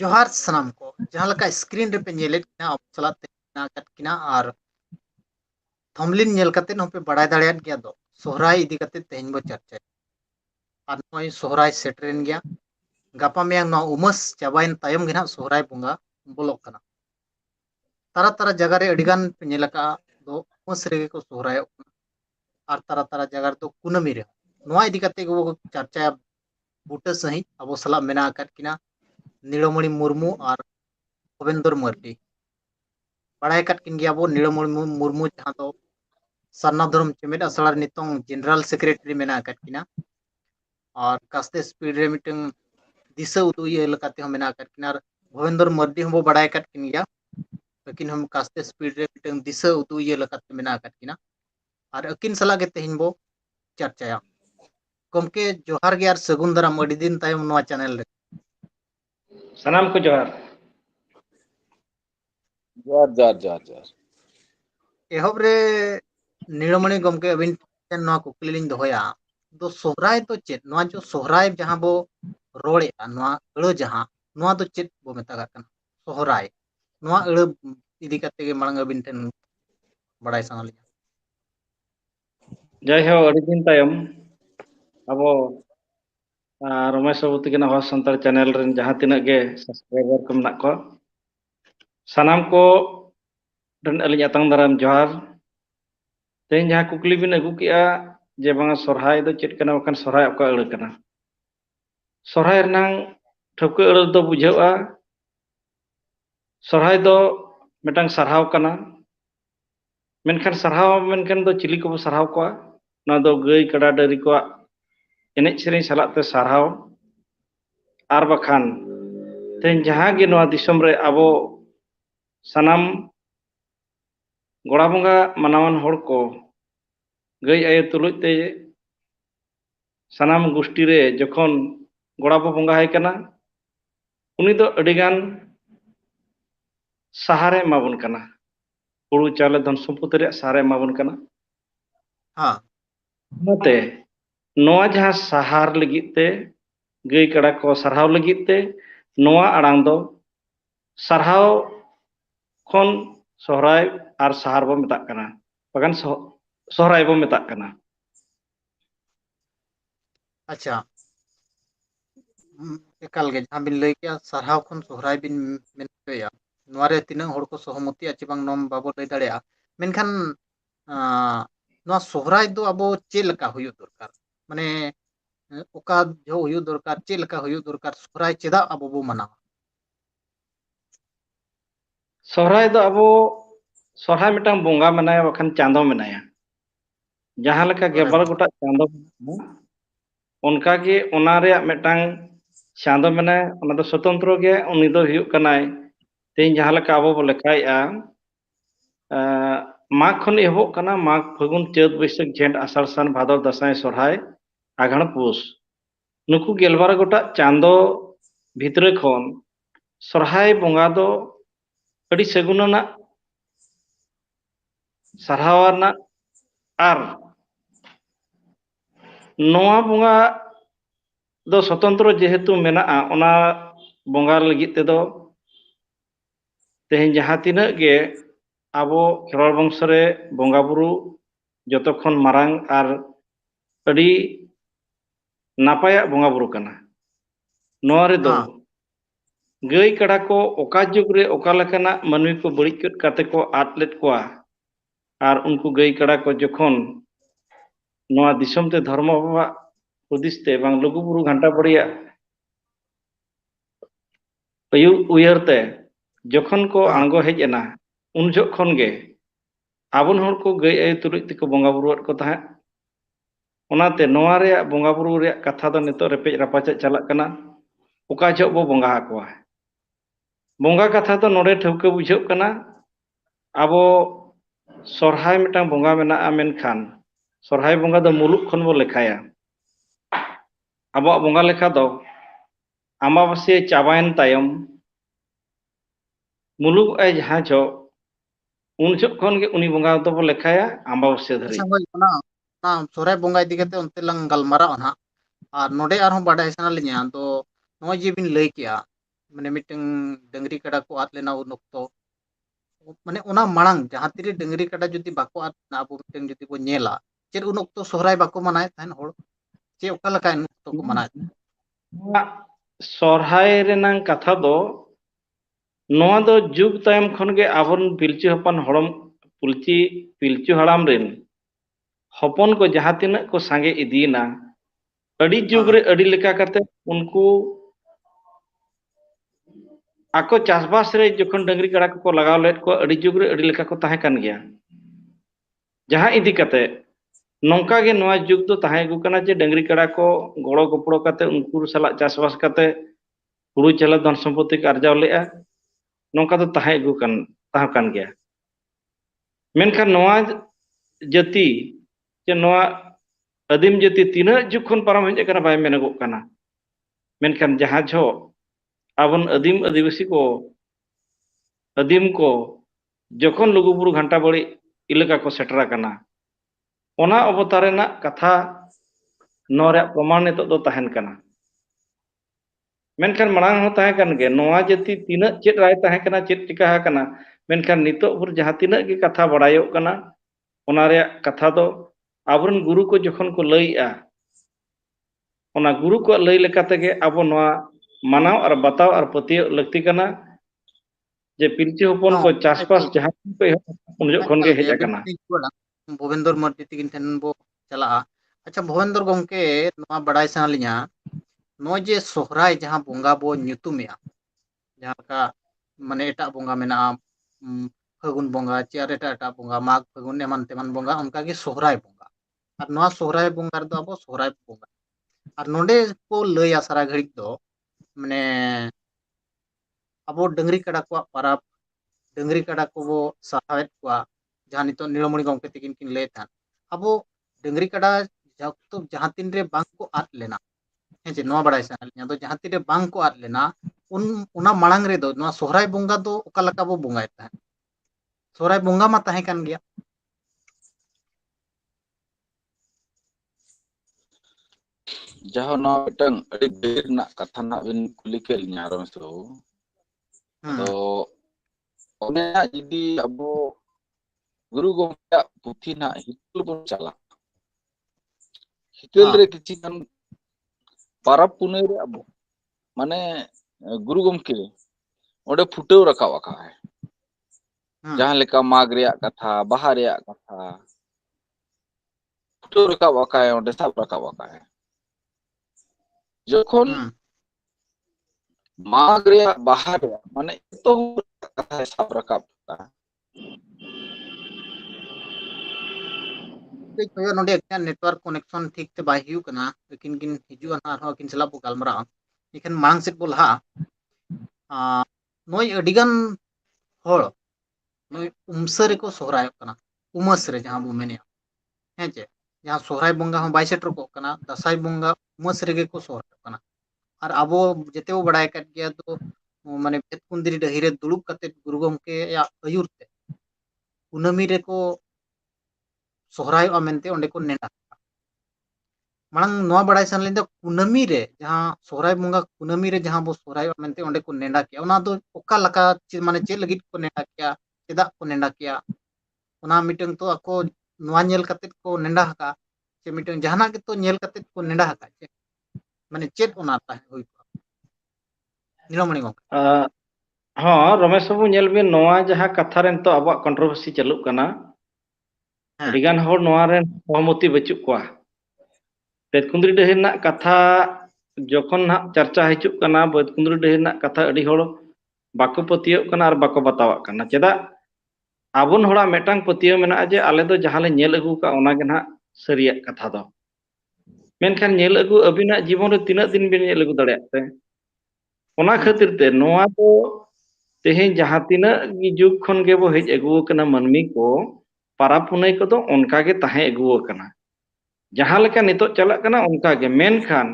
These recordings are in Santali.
जोहार सनाम को जहाँ लका स्क्रीन रे पे नेलेट किना अब सलात तेना कत किना और थंबलिन नेल कते न पे बड़ाय दाड़ियात गया दो सोहराय इदी कते तेहन बो चर्चा और नय सोहराय सेटरेन गया गापा मेयां न उमस चाबाइन तायम गिना सोहराय बुंगा बोलोक कना तारा तारा जगह रे अडिगान पे नेलका दो उमस रे को सोहराय और तारा तारा जगह तो कुनमी रे नवा इदी कते को चर्चा बूटा सही अब सला मेना कत किना नीलमणि मुर्मू और भवेंद्र मर्डी बड़ाय कत किन गया बो नीलमणि मुर्मू जहाँ तो सरना धर्म चेमेट असला नितों जनरल सेक्रेटरी मेना कत किना और कास्ते स्पीड रे मिटंग दिशा उदु ये लकाते हम मेना कत किना भवेंद्र मर्डी हम बड़ाय कत किन गया लेकिन हम कास्ते स्पीड रे मिटंग दिशा उदु ये लकाते मेना कत किना और अकिन सला के तेहिन बो चर्चाया गमके जोहार गे और सगुन दाराम अडी दिन तायम नोआ चैनल रे सनाम को जोहार जोहार जोहार जोहार जोहार एहब रे नीलमणि गमके अबिन नोआ कुकली लिन दोहया दो सोहराय तो चेत नोआ जो सोहराय जहां बो रोड़ेआ नोआ अड़ जहां नोआ तो चेत बो मेता कन सोहराय नोआ अड़ इदी कते गे मांग अबिन ठेन बड़ाय साना लिया जय हो अड़ी दिन तायम अब रमेश बाबू तकिन हॉस संतार चैनल रेन जहां तिनक गे सब्सक्राइबर को मेना को सनाम को रेन अलिन अतंग दाराम जोहार तेन जहां कुकली बिन अगु किया जे बांगा सोहराय दो चेत कना बखान सोहराय अका अड़ कना सोहराय रनांग ठौका अड़ दो बुझावा सोहराय दो मिटांग सरहाव कना मेनखान सरहाव मेनखान दो चिली को सरहाव को ना दो गई कड़ा डरी को एनेज सेरें सलाते सरहाव आर बखान तेन जहां गे नोआ दिसम रे आबो सनाम गोड़ा बंगा मनावन होड़ को गई आये तुलुज ते सनाम गोष्ठी रे जखन गोड़ा बो बंगा है कना उनी दो अडिगान सहारे माबन कना हुड़ू चाले धन सम्पत्ति रे सहारे माबन कना हां नते नोआ जहां सहार लगित ते गई कड़ा को सरहाव लगित ते नोआ आड़ांग दो सरहाव खन सोहराय आर सहार बो मेता कना बगान सोहराय बो मेता कना अच्छा एकाल गे जहां बिन लई के सरहाव खन सोहराय बिन मेनया नोआरे तिना होड़ को सहमति अच्छी बांग नोम बाबो लई दाड़ेया मेनखान नोआ सोहराय दो अबो चे लका हुयु दरकार माने ओका जो हुयु दरकार चे लका हुयु दरकार सोहराय चेदा अबो बो मनावा सोहराय दो अबो सोहराय मिटांग बोंगा मेनाया बखान चांदो मेनाया जहां लेका गेबार गोटा चांदो उनका के ओना रे मिटांग चांदो मेनाया ओना दो स्वतंत्र गे उनी दो हुयु कनाय तेन जहां लेका अबो बो लेखायआ माघ खन एहबो कना माघ फागुन चैत बैसाख झेंट आषाढ़ सान भादर दासाय सोहराय आघाण पुष नुकु गेलबार गोटा चांदो भितरे खन सोहराय बोंगा दो अड़ी सगुनना सरहावना आर नोआ बोंगा दो स्वतंत्र जेहेतु मेना ओना बोंगा लगित ते दो तेहन जहां तिना गे आबो खेरवाल वंश रे बोंगा बुरु जतो खन मारांग आर अड़ी नापाया बोंगा बुरु कना नोआ रे दो गई कड़ा को ओका जुग रे ओका लेकाना मानवी को बड़ी काते को आद लेत कोआ आर उनको गई कड़ा को जखन नोआ दिसम ते धर्म बाबा उदिसते बांग लघु बुरु घंटा बड़िया अयु उयरते जखन को आंगो हेज एना उन जखन गे आबन होड़ को गई आय तुलुज ते को बोंगा बुरुआत को ताहे ओनाते नोआ रे बोंगा बुरु रे कथा दो नितो रेपेज रापाचा चला कना ओका जब बो बोंगा हाकोआ बोंगा कथा तो नोडे ठौका बुझाव कना आबो सोहराय मिटांग बोंगा मेना मेनखान सोहराय बोंगा दो मुलुक खन बो लेखाया आबो बोंगा लेखा दो अमावास्या चाबायन तायम मुलुक आय जहां जो उन जखन गे उनी बोंगा दो बो लेखाया अमावास्या धरी अच्छा होय ना सोहराय बोंगा इदी कते उनते लंग गलमारा ना और नोडे आरहों बाडाय साना लिया तो नोय जे बिन लई किया माने मिटंग डंगरी कड़ा को आद लेना उन ऑक्तो माने ओना मांग जहां तिरे डंगरी कड़ा जुदी बाको आद ना अबो मिटंग जुदी बो नेला चेर उन ऑक्तो सोहराय बाको मनाय तहन होड़ चे ओका लका उन ऑक्तो को मनाय सोरहाय रेनांग कथा दो नोआ दो जुग तायम खन गे आबन पिलचु हपन हड़म पिलचु हड़ाम रेन हपन को जहां तिना को सांगे इदीना अड़ी जुग रे अड़ी लेका करते उनको आको चासबास रे जखन डंगरी कड़ा को लगाव लेट को अड़ी जुग रे अड़ी लेका को ताहे कन गया जहां इदी कते नौका गे नोआ जुग दो ताहे गु कना जे डंगरी कड़ा को गड़ो गपड़ो कते उनको सला चासबास कते हुड़ू चला धन संपत्ति को अर्जाव लेआ नौका दो ताहे गु कन गया मेनखान नोआ जाति जे नोआ आदिम जाति तीना जुग खन पारम हेज कना बाय मेनगो कना मेनखान जहां झो आबन आदिम आदिवासी को आदिम को जखन लुगुबुरु घंटा बड़ी इलाका को सेटरा कना ओना अवतारेना कथा नोरे प्रमाण नितो दो तहन कना मेनखान मनांग हो ताहे कन गे नोआ जाति तीना चेत राय ताहे कना चेत टिका कना मेनखान नितो बुर जहां तीना गे कथा बड़ायो कना ओना रे कथा दो आबरन गुरु को जखन को लईआ ओना गुरु को लई लेका तेगे आबो नोआ मानाव और बताव और पतियो लगती कना जे पिलचु हपन को चासपास जहां को उन जखन गे हेज कना भुवेंद्र मर्दी तिगिन ठेन बो चला अच्छा भुवेंद्र गोंके नोआ बड़ाय सालिया नो जे सोहराय जहां बोंगा बो ᱧᱩᱛᱩᱢᱮᱟ जहां का माने एटा बोंगा मेना फागुन बोंगा चेर एटा बोंगा माघ फागुन एमान तेमान बोंगा उनका के सोहराय बोंगा और नोआ सोहराय बोंगा दो अब सोहराय बोंगा और नोडे को लया सारा घड़ी दो माने अब डंगरी कड़ा को परब डंगरी कड़ा को बो सहायत को जहां नितो नीलमणि गोंके तिकिन किन ले था अब डंगरी कड़ा जहां तीन रे बांग को आद लेना है जे नोआ बड़ाय सालिया दो जहां तीन रे बांग को आद लेना उना मांग रे दो नोआ सोहराय बोंगा दो ओका लका बो बोंगाय था सोहराय बोंगा मा ताहे कान गया जहाँ ना मिटंग अड़ी बेर ना कथा ना बिन कुली के लिया रमेश बाबू तो ओने यदि अबो गुरु गोंके पुथी ना हितल बन चला हितल रे किछि kan parab punai रे अबो माने गुरु गोंके ओडे फुटेव रकाव आका है जहां लेका माग रेया कथा बाहा रेया कथा फुटेव रकाव आका है ओडे साब रकाव आका है जखन माग रेया बाहा रेया माने तो कथा साब रकाव नोडे नेटवर्क कनेक्शन ठीक ते बाय हियु कना लेकिन किन हिजु ना हो किन सला बो गालमरा इखन मांग सेट बोलहा नोय अडिगन होड़ नोय उमसरे को सोहराय कना उमस रे जहां बो मेने है जे जहां सोहराय बोंगा हो बाय सेटर को कना दसाई बोंगा उमस रे को सोहराय कना और अब जेते वो बड़ाय कट गया तो माने भेद कुंदरी डहिरे दुड़ुब कते गुरु गोंके या अयुरते कुनमी रे को सोहराय मेनते ओंडे को नेना मांग नोआ बड़ाय सान लेंदा कुनमी रे जहां सोहराय बोंगा कुनमी रे जहां बो सोहराय मेनते ओंडे को नेंडा किया ओना दो ओका लका माने चे लगित को नेंडा किया चेदा को नेंडा किया ओना मिटंग तो ako नोआ नेल कते को नेंडा हका चे मिटंग जहाना के तो नेल कते को नेंडा हका चे माने चेत ओना ता होई नीलमणि गोंके हाँ रमेश बाबू नेल बिन नोआ जहां कथा रेन तो अब कंट्रोवर्सी चलुक कना अडिगान होड़ नोआ रेन सहमति बचुक कोआ बेदकुंदरी डहिर ना कथा जखन ना चर्चा हिजुक कना बेदकुंदरी डहिर ना कथा अडी होड़ बाको पतियो कना और बाको बतावाक कना चेदा आबुन होड़ा मेटांग पतियो मेना जे आले दो जहां ले नेल अगु का ओना गे ना सरिया कथा दो मेनखान नेल अगु अबिना जीवन रे तिना दिन बिन नेल अगु दड़े ते ओना खातिर ते नोआ तो तेहे जहां तिना जुग खन गे बो हेज अगु कना मनमी को पारा पुनई को तो उनका के ताहे अगु कना जहां लेका नितो चलक कना उनका के मेनखान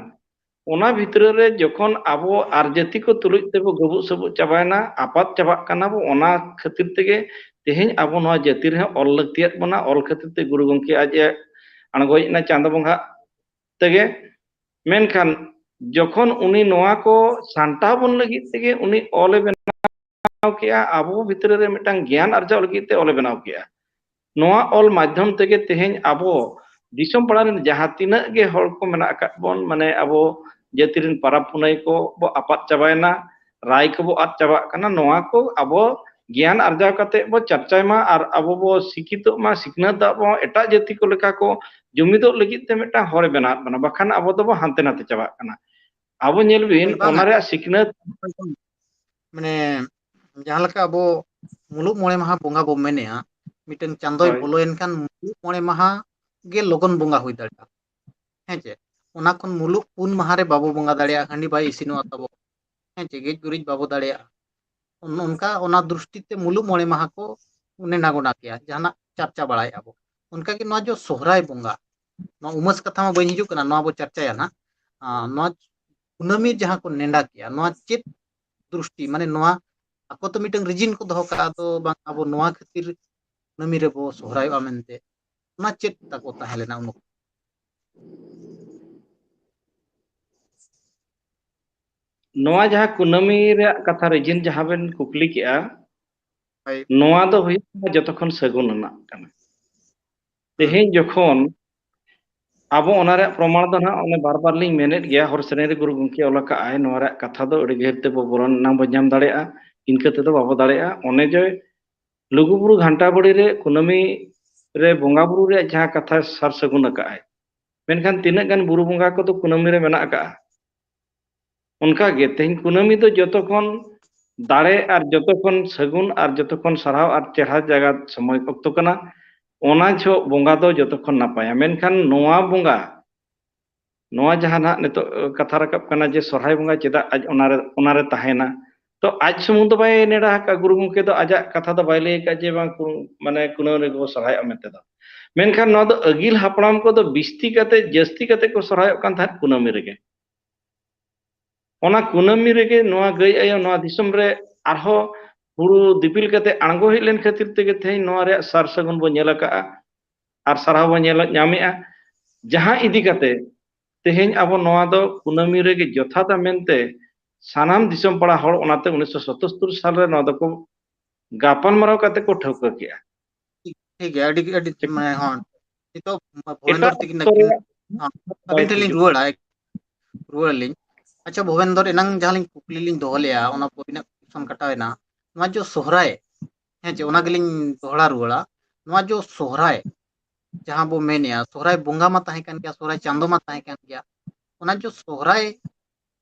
ओना भितर रे जखन आबो आर जाति को तुलुज तेबो गबु सबु चाबायना आपात चाबाक कना बो ओना खातिर तेगे तेहें आबो नोआ जाति रे ऑल लगतियत बना ऑल खातिर ते गुरु गोंके आज अणगोयना चांद बंगा तेगे मेनखान जखन उनी नोआ को सान्टाव बन लगी तेगे उनी ऑले बनाव किया आबो भितर रे मिटांग ज्ञान अर्जाव लगी ते ऑले बनाव किया नोआ ऑल माध्यम तेगे तेहेन आबो दिसम पड़ा रेन जहां तिनाग गे हड़ को मेना अकात बोन माने आबो जाति रेन पाराब पुनाई को बो आपात चाबायना राय को बो आद चाबा कना नोआ को आबो ज्ञान अर्जाव कते बो चर्चाय मा आर आबो बो सिकितो मा सिखनात बो एटा जाति को लेका को जुमिदो लगी ते मिटा हड़ बना बना बखान आबो दो हानते नाते चाबा कना आबो ñᱮল बिन बांगा ओना रे सिखनात माने जहां लका अबो मुलुग मोड़े महा बोंगा बो मेनेया मिटन चांदोय होय बोलोयन खान मुलुग मोड़े महा गे लगन बोंगा हुई दाड़ा हेचे ओना खन मुलुग पुन महा रे बाबो बोंगा दाड़िया हांडी बाई इसिनो तबो हेचे गेज गुरिज बाबो दाड़िया उनका ओना दृष्टि ते मुलुग मोड़े महा को नेना गोना किया जहाना चर्चा बड़ाय अबो उनका कि नवा जो सोहराय बोंगा नवा उमस कथा मा बई हिजुक ना नवा बो चर्चाया ना नवा कुनामी जहां को नेंडा किया नवा चेत दृष्टि माने नवा ako तो मिटन रिजिन को दोहो का तो बांग अबो नवा खातिर कुनामी रे बो सोहराय मेनते ना चेत ताको ताहेलेना उन नोआ जहां कुनामी रे कथा रिजिन जहां बेन कुकली किया भाई नोआ दो हुई जतखन सगुन ना कना तेहेन जखन आबो ओना रे प्रमाण दो ना ओने बार बार लिंग मेनेट गया हर श्रेणी रे गुरु गंके ओला का आय नोआ रे कथा दो अड़ी गहरते बो बोरन नाम बो नाम दाड़ेया इनके ते दो बाबो दाड़ेया ओने जे लुगुबुरु घंटा बड़ी रे कुनामी रे बोंगा बुरु रे जहां कथा सार सगुन का आय मेनखान तिनक गान बुरु बोंगा को तो कुनामी रे मेना का उनका गे तेहेन कुनामी दो जतखन दाड़े और जतखन सगुन और जतखन सराव और चेहरा जगह समय अक्तो कना ओना जो बोंगा दो जतखन नापाया मेनखान नोआ बोंगा नोआ जहां ना नितो कथा रकब कना जे सोरहाय बोंगा चेदा आज ओनारे ताहेना तो आज सुमुंग दो बाय नेड़ा का गुरु गंके दो आजा कथा दो बाय लई का जे बांग माने कुनो रे गो सोरहाय अमेते दो मेनखान नो दो अगिल हापड़ाम को दो बिस्ती कते जस्ती कते को सोरहाय कान था कुनामी रेगे ओना कुनामी रेगे नोआ गई आयो नोआ दिसम रे आरहो हुरु दिपिल कते आंगो हेज लेन खातिर तेगे तेहेन नोआ रे सार सगुन बो ñᱮल का आर साराव बो ñেल ñामेआ जहां इदी कते तेहेन आबो नोआ दो कुनामी रेगे जथाता मेनते सानाम दिसम पड़ा हड़ ओनाते 1977 साल रे नोआ दो को गापान मराव कते को ठौका किया ठीक है अडी माने हां तो एटा भवेंद्र तिकिन अक्तो नकिन रे बाय अबिन टेलिंग हिजुग रुवाड़ा लिंग अच्छा भवेंद्र एनंग जहां लिंग कुकली लिंग दोहो लेया ओना पोबिना क्वेश्चन कटावेना नवा जो सोहराय हेचे ओना गेलिंग दोहड़ा रुवाड़ा नवा जो सोहराय जहां बो मेनेया सोहराय बोंगा मा ताहे कान गया सोहराय चांदो मा ताहे कान गया ओना जो सोहराय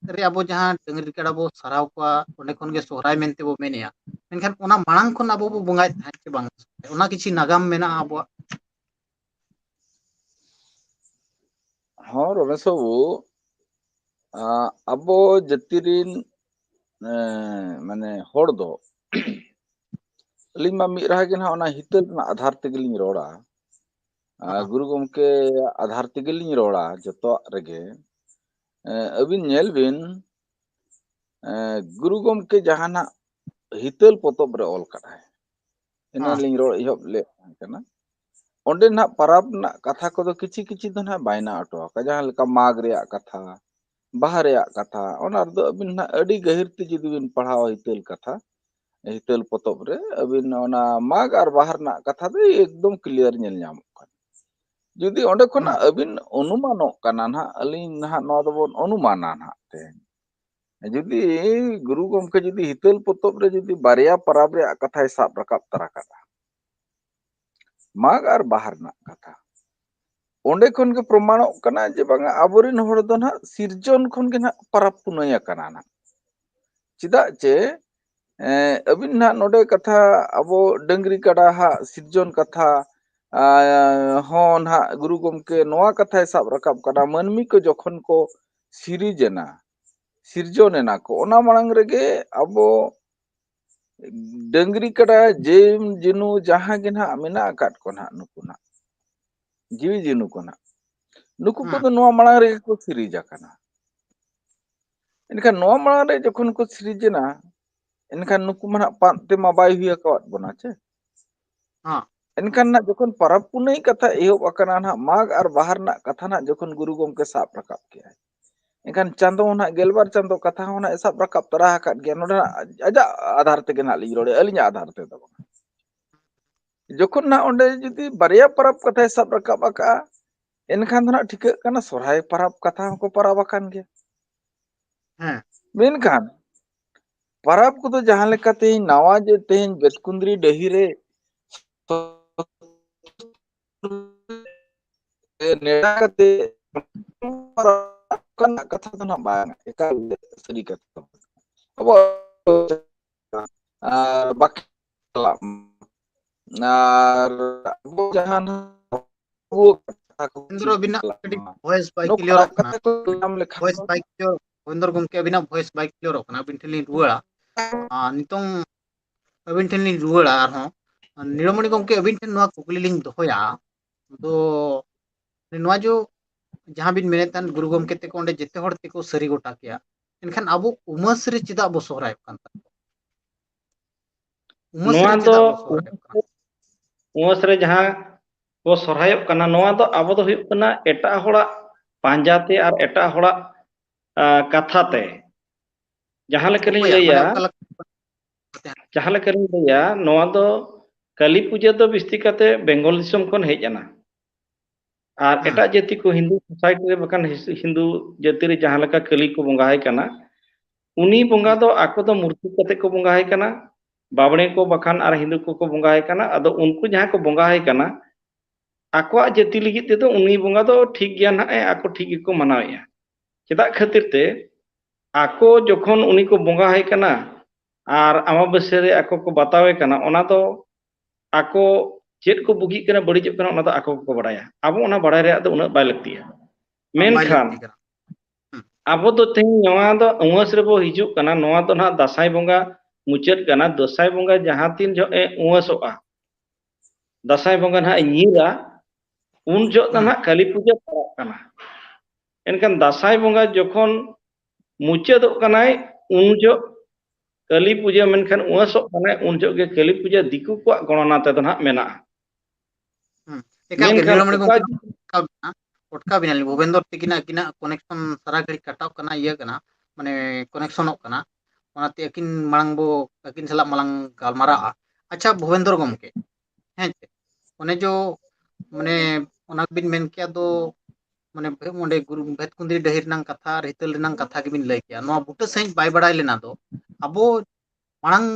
रे अबो जहां डंगरी कड़ा बो सराव को ओने खन गे सोहराय मेनते बो मेनेया मेनखान ओना मांग खन अबो बो बोंगाय ताहे के बांग ओना किछि नागाम मेना अबो हाँ रमेश बाबू अबो जतिरिन माने हड़ दो अलिंग मा मिद रहा गे ना ओना हितल ना आधार तेगलिंग रोड़ा गुरु गमके आधार तेगलिंग रोड़ा जतो रेगे अबिन ñᱮल बिन गुरु गमके जहाना हितल पोतब रे ऑल कड़ा इना लिंग रोड़ इहब ले कना ओंडे ना पाराब ना कथा को किछि किछि दो ना बायना अटो का जहां लेका माग रे कथा बाहा रे कथा ओना दो अबिन ना अडी गहिर ते जुदी बिन पढ़ाव हितल कथा हितल पोतब रे अबिन ओना माग और बाहर ना कथा दो एकदम क्लियर ñᱮल ñाम जुदी ओंडे खना अबिन अनुमानों कना ना अलिंग ना नो दबन अनुमाना ना ते जुदी गुरु गमके जुदी हितल पोतब रे जुदी बारिया पराब रे कथा साब रकाब तरा कदा माग और बाहर ना कथा ओंडे खन के प्रमाणों कना जे बांगा आबोरिन हड़ दो ना सिरजन खन के ना पराब पुनय कना ना चिदा चे अबिन ना नोडे कथा अबो डंगरी कड़ा हा सिरजन कथा हाँ ना गुरु गमके नोआ कथा साब रकाब कना मनमी को जखन को सिरिजना सिरजोनेना को ओना मांग रेगे अबो डंगरी कड़ा जेम जिनु जहां गे ना मेना अकाट को ना नुकु ना जीवी जिनु को ना नुकु को तो नोआ मांग रेगे को सिरिजा कना इनखान नोआ मांग रे जखन को सिरिजना इनखान नुकु माना पांते मा बाय हुई अकावत बना चे हां इनखान ना जखन परब पुनई कथा एहब अकना ना माग और बाहर ना कथा ना जखन गुरु गमके साब रकाब के Enkan chando nak gelbar chando katha hon nak sab rakap tara akat gya node ajak adhar tege nak li rode alinya adhar te do jokon na onde judi barya parab katha sab rakap aka enkan do nak thika kana sorhai parab katha ko parab akan gya ᱦᱮᱸ menkan parab ko do jahan leka tehin nawa je tehin betkundri dahi re neda kate kan katha do nak bang ekal seri katha abo bakla nar abo jahan abo ᱵᱷᱩᱵᱮᱱᱫᱨᱚ ᱟᱹᱵᱤᱱᱟᱜ ᱠᱟᱹᱴᱤᱡ ভয়েস ᱵᱟᱭ no ᱠᱞᱤᱭᱟᱨᱚᱜ kharap ᱠᱟᱱᱟ katha ko nam lekhan ᱵᱷᱚয়েস ᱵᱟᱭ ᱠᱞᱤᱭᱟᱨ ᱵᱷᱩᱵᱮᱱᱫᱨᱚ ᱜᱚᱢᱠᱮ ᱟᱹᱵᱤᱱᱟᱜ ᱵᱷᱚয়েস ᱵᱟᱭ ᱠᱞᱤᱭᱟᱨᱚᱜ ᱠᱟᱱᱟ ᱟᱹᱵᱤᱱ ᱴᱷᱮᱱ ᱞᱤᱧ ᱨᱩᱣᱟᱹᱲᱟ ᱱᱤᱛᱚᱝ ᱟᱹᱵᱤᱱ ᱴᱷᱮᱱ ᱞᱤᱧ ᱨᱩᱣᱟᱹᱲᱟ ᱟᱨᱦᱚᱸ ᱱᱤᱲᱚᱢᱚণি ᱜᱚᱢᱠᱮ ᱟᱹᱵᱤᱱ ᱴᱷᱮᱱ ᱱᱚᱣᱟ ᱠᱩᱠᱞᱤ ᱞᱤᱧ ᱫᱚᱦᱚᱭᱟ ᱫᱚ ᱱᱚᱣᱟ ᱡᱚ ᱡᱟᱦᱟᱸ ᱵᱤᱱ ᱢᱮᱱᱮᱫ ᱠᱟᱱ ᱜᱩᱨᱩ ᱜᱚᱢᱠᱮ ᱛᱮᱠᱚ ᱚᱸᱰᱮ ᱡᱮᱛᱮ ᱦᱚᱲ ᱛᱮᱠᱚ ᱥᱟᱹᱨᱤ ᱜᱚᱴᱟ ᱠᱮᱭᱟ ᱮᱱᱠᱷᱟᱱ ᱟᱵᱚ ᱩᱢᱟᱹᱥ ᱨᱮ ᱪᱮᱫᱟᱜ ᱵᱚ ᱥᱚᱦᱨᱟᱭᱚᱜ ᱠᱟᱱ ᱛᱟᱵᱚᱱᱟ ᱩᱢᱟᱹᱥ ᱱᱚᱣᱟ ᱨᱮ ᱫᱚ ᱪᱮᱫᱟᱜ ᱵᱚ ᱥᱚᱦᱨᱟᱭᱚᱜ ᱠᱟᱱᱟ ᱩᱢᱟᱹᱥ ᱨᱮ ᱡᱟᱦᱟᱸ ᱵᱚ ᱥᱚᱨᱦᱟᱭᱚᱜ ᱠᱟᱱᱟ ᱱᱚᱣᱟ ᱫᱚ ᱟᱵᱚ ᱫᱚ ᱦᱩᱭᱩᱜ ᱠᱟᱱᱟ ᱮᱴᱟᱜ ᱦᱚᱲᱟᱜ ᱯᱟᱸᱡᱟᱛᱮ ᱟᱨ ᱮᱴᱟᱜ ᱦᱚᱲᱟᱜ ᱠᱟᱛᱷᱟ ᱛᱮ ᱡᱟᱦᱟᱸ ᱞᱮᱠᱟᱞᱤᱧ ᱚᱠᱚᱭᱟᱜ ᱢᱟᱱᱮ ᱞᱟᱹᱭᱟ ᱚᱠᱟ ᱞᱮᱠᱟ ᱡᱟᱦᱟᱸ ᱞᱮᱠᱟᱞᱤᱧ ᱞᱟᱹᱭᱟ ᱱᱚᱣᱟ ᱫᱚ ᱠᱟᱹᱞᱤ ᱯᱩᱡᱟᱹ ᱫᱚ ᱵᱤᱥᱛᱤ ᱠᱟᱛᱮ ᱵᱮᱝᱜᱚᱞ ᱫᱤᱥᱚᱢ ᱠᱷᱚᱱ ᱦᱮᱡ ᱮᱱᱟ ᱟᱨ ᱦᱮᱸ ᱮᱴᱟᱜ ᱡᱟᱹᱛᱤ ᱠᱚ ᱦᱤᱱᱫᱩ ᱥᱳᱥᱟᱭᱴᱤ ᱨᱮ ᱵᱟᱠᱷᱟᱱ ᱦᱤᱱᱫᱩ ᱡᱟᱹᱛᱤ ᱨᱮ ᱡᱟᱦᱟᱸ ᱞᱮᱠᱟ ᱠᱟᱹᱞᱤ ᱠᱚ ᱵᱚᱸᱜᱟᱭ ᱠᱟᱱᱟ ᱩᱱᱤ ᱵᱚᱸᱜᱟ ᱫᱚ ᱟᱠᱚ ᱫᱚ ᱢᱩᱨᱛᱤ ᱠᱟᱛᱮ ᱠᱚ ᱵᱚᱸᱜᱟᱭ ᱠᱟᱱᱟ ᱵᱟᱵᱲᱮ ko ᱵᱟᱠᱷᱟᱱ ᱟᱨ ᱦᱤᱱᱫᱩ ᱠᱚᱠᱚ ᱵᱚᱸᱜᱟᱭ ᱠᱟᱱᱟ ᱟᱫᱚ ᱩᱱᱠᱩ ᱡᱟᱦᱟᱸ ᱠᱚ ᱵᱚᱸᱜᱟᱭ ᱠᱟᱱᱟ ᱟᱠᱚᱣᱟᱜ ᱡᱟᱹᱛᱤ ᱞᱟᱹᱜᱤᱫ ᱛᱮᱫᱚ ᱩᱱᱤ ᱵᱚᱸᱜᱟ ᱫᱚ ᱴᱷᱤᱠ ᱜᱮᱭᱟ ᱱᱟᱦᱟᱜ ᱟᱠᱚ ᱴᱷᱤᱠ ᱜᱮᱠᱚ ᱢᱟᱱᱟᱣᱮᱫᱼᱟ ᱪᱮᱫᱟᱜ ᱠᱷᱟᱹᱛᱤᱨ ᱛᱮ ᱟᱠᱚ ᱡᱚᱠᱷᱚᱱ ᱩᱱᱤ ko ᱵᱚᱸᱜᱟᱭ ᱠᱟᱱᱟ ᱟᱨ ᱟᱢᱵᱟᱵᱟᱹᱥᱭᱟᱹ ᱨᱮ ᱟᱠᱚ ko ᱵᱟᱛᱟᱣᱮ ᱠᱟᱱᱟ ᱚᱱᱟ ᱫᱚ ᱟᱠᱚ ᱪᱮᱫ ᱠᱚ ᱵᱩᱜᱤᱜ ᱠᱟᱱᱟ ᱵᱟᱹᱲᱤᱡᱚᱜ ᱠᱟᱱᱟ ᱚᱱᱟ ᱫᱚ ᱟᱠᱚ ᱜᱮᱠᱚ ᱵᱟᱲᱟᱭᱟ ᱟᱵᱚ ᱚᱱᱟ ᱵᱟᱲᱟᱭ ᱨᱮᱭᱟᱜ ᱫᱚ ᱩᱱᱟᱹᱜ ᱵᱟᱭ ᱞᱟᱹᱠᱛᱤᱭᱟ ᱵᱟᱭ ᱢᱮᱱᱠᱷᱟᱱ ᱞᱟᱹᱠᱛᱤ ᱠᱟᱱᱟ ᱟᱵᱚ ᱫᱚ ᱛᱮᱦᱮᱧ ᱱᱚᱣᱟ ᱫᱚ ᱩᱢᱟᱹᱥ ᱨᱮᱵᱚ ᱦᱤᱡᱩᱜ ᱠᱟᱱᱟ ᱱᱚᱣᱟ ᱫᱚ ᱱᱟᱦᱟᱜ ᱫᱟᱸᱥᱟᱭ ᱵᱚᱸᱜᱟ ᱢᱩᱪᱟᱹᱫ ᱠᱟᱱᱟ ᱫᱟᱸᱥᱟᱭ ᱵᱚᱸᱜᱟ ᱡᱟᱦᱟᱸ ᱛᱤᱱ ᱡᱚᱦᱚᱜ ᱩᱢᱟᱹᱥᱚᱜᱼᱟ ᱫᱟᱸᱥᱟᱭ ᱵᱚᱸᱜᱟ ᱱᱟᱦᱟᱜ ᱧᱤᱨᱟ ᱩᱱ ᱡᱚᱦᱚᱜ ᱫᱚ ᱱᱟᱦᱟᱜ ᱠᱟᱹᱞᱤ ᱯᱩᱡᱟᱹ ᱯᱟᱲᱟᱜ ᱠᱟᱱᱟ ᱮᱱᱠᱷᱟᱱ ᱫᱟᱸᱥᱟᱭ ᱵᱚᱸᱜᱟ ᱡᱚᱠᱷᱚᱱ ᱢᱩᱪᱟᱹᱫᱚᱜ ᱠᱟᱱᱟᱭ ᱩᱱ ᱡᱚᱦᱚᱜ ᱠᱟᱹᱞᱤ ᱯᱩᱡᱟᱹ ᱢᱮᱱᱠᱷᱟᱱ ᱩᱣᱟᱹᱥᱚᱜ ᱠᱟᱱᱟᱭ ᱩᱱ ᱡᱚᱦᱚᱜ ᱜᱮ ᱠᱟᱹᱞᱤ ᱯᱩᱡᱟᱹ ᱫᱤᱠᱩ ᱠᱚᱣᱟᱜ ᱜᱚᱬᱱᱟ ᱛᱮᱫᱚ ᱱᱟᱦᱟᱜ ᱢᱮᱱᱟᱜᱼᱟ ᱮᱠᱟᱞ ᱜᱮ ᱢᱮᱱᱠᱷᱟन ᱱᱤᱲᱚᱢᱚণᱤ ᱚᱠᱟ ᱜᱚᱢᱠᱮ ᱚᱴᱠᱟᱣ ᱵᱤᱱᱟᱞᱤᱧ ᱵᱷᱩᱵᱮᱱᱫᱨ ᱛᱤᱠᱤᱱᱟᱜ ᱠᱚᱱᱮᱠᱥᱚᱱ ᱥᱟᱨᱟ ᱜᱷᱟᱹᱲᱤᱡ ᱠᱟᱴᱟᱣ ᱠᱟᱱᱟ ᱤᱭᱟᱹ ᱠᱟᱱᱟ ᱢᱟᱱᱮ ᱠᱚᱱᱮᱠᱥᱚᱱᱚᱜ ᱠᱟᱱᱟ ᱚᱱᱟᱛᱮ ᱟᱹᱠᱤᱱ ᱢᱟᱲᱟᱝ ᱵᱚ ᱟᱹᱠᱤᱱ ᱥᱟᱞᱟᱜ ᱢᱟᱲᱟᱝ ᱜᱟᱞᱢᱟᱨᱟᱜᱼᱟ ᱟᱪᱪᱷᱟ ᱵᱷᱩᱵᱮᱱᱫᱨ ᱜᱚᱢᱠᱮ ᱦᱮᱸ ᱪᱮ ᱚᱱᱮ ᱡᱚ ᱢᱟᱱᱮ ᱚᱱᱟ ᱵᱤᱱ ᱢᱮᱱ ᱠᱮᱭᱟ ᱫᱚ ᱢᱟᱱᱮ ᱚᱸᱰᱮ ᱵᱷᱮᱛᱠᱩᱸᱫᱽᱨᱤ ᱰᱟᱹᱦᱤ ᱨᱮᱱᱟᱜ ᱠᱟᱛᱷᱟ ᱟᱨ ᱦᱤᱛᱟᱹᱞ ᱨᱮᱱᱟᱜ ᱠᱟᱛᱷᱟ ᱜᱮᱵᱤᱱ ᱞᱟᱹᱭ ᱠᱮᱭᱟ ᱱᱚᱣᱟ ᱵᱩᱴᱟᱹ ᱥᱟᱺᱦᱤᱡ ᱵᱟᱭ ᱵᱟᱲᱟᱭ ᱞᱮᱱᱟ ᱫᱚ ᱟᱵᱚ ᱢᱟᱲᱟᱝ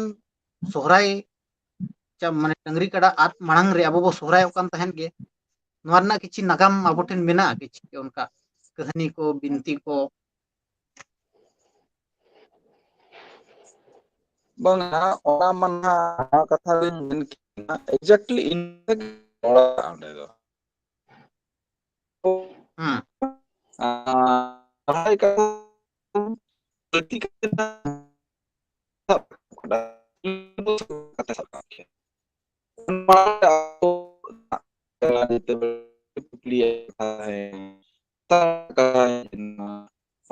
ᱥᱚᱦᱨᱟᱭ ᱢᱟᱱᱮ ᱰᱟᱹᱝᱨᱤ ᱠᱟᱰᱟ ᱟᱫ ᱢᱟᱲᱟᱝ ᱨᱮ ᱟᱵᱚ ᱵᱚ ᱥᱚᱦᱨᱟᱭᱚᱜ ᱠᱟᱱ ᱛᱟᱦᱮᱸᱫ ᱜᱮ ᱱᱚᱣᱟ ᱨᱮᱱᱟᱜ ᱠᱤᱪᱷᱤ ᱱᱟᱜᱟᱢ ᱟᱵᱚ ᱴᱷᱮᱱ ᱢᱮᱱᱟᱜᱼᱟ ᱠᱤᱪᱷᱤ ᱚᱱᱠᱟ ᱠᱟᱹᱦᱱᱤ ᱠᱚ ᱵᱤᱱᱛᱤ ᱠᱚ bangna ona mana katha rin men kina exactly in onde do ᱦᱮᱸ hai ka ketika kata kata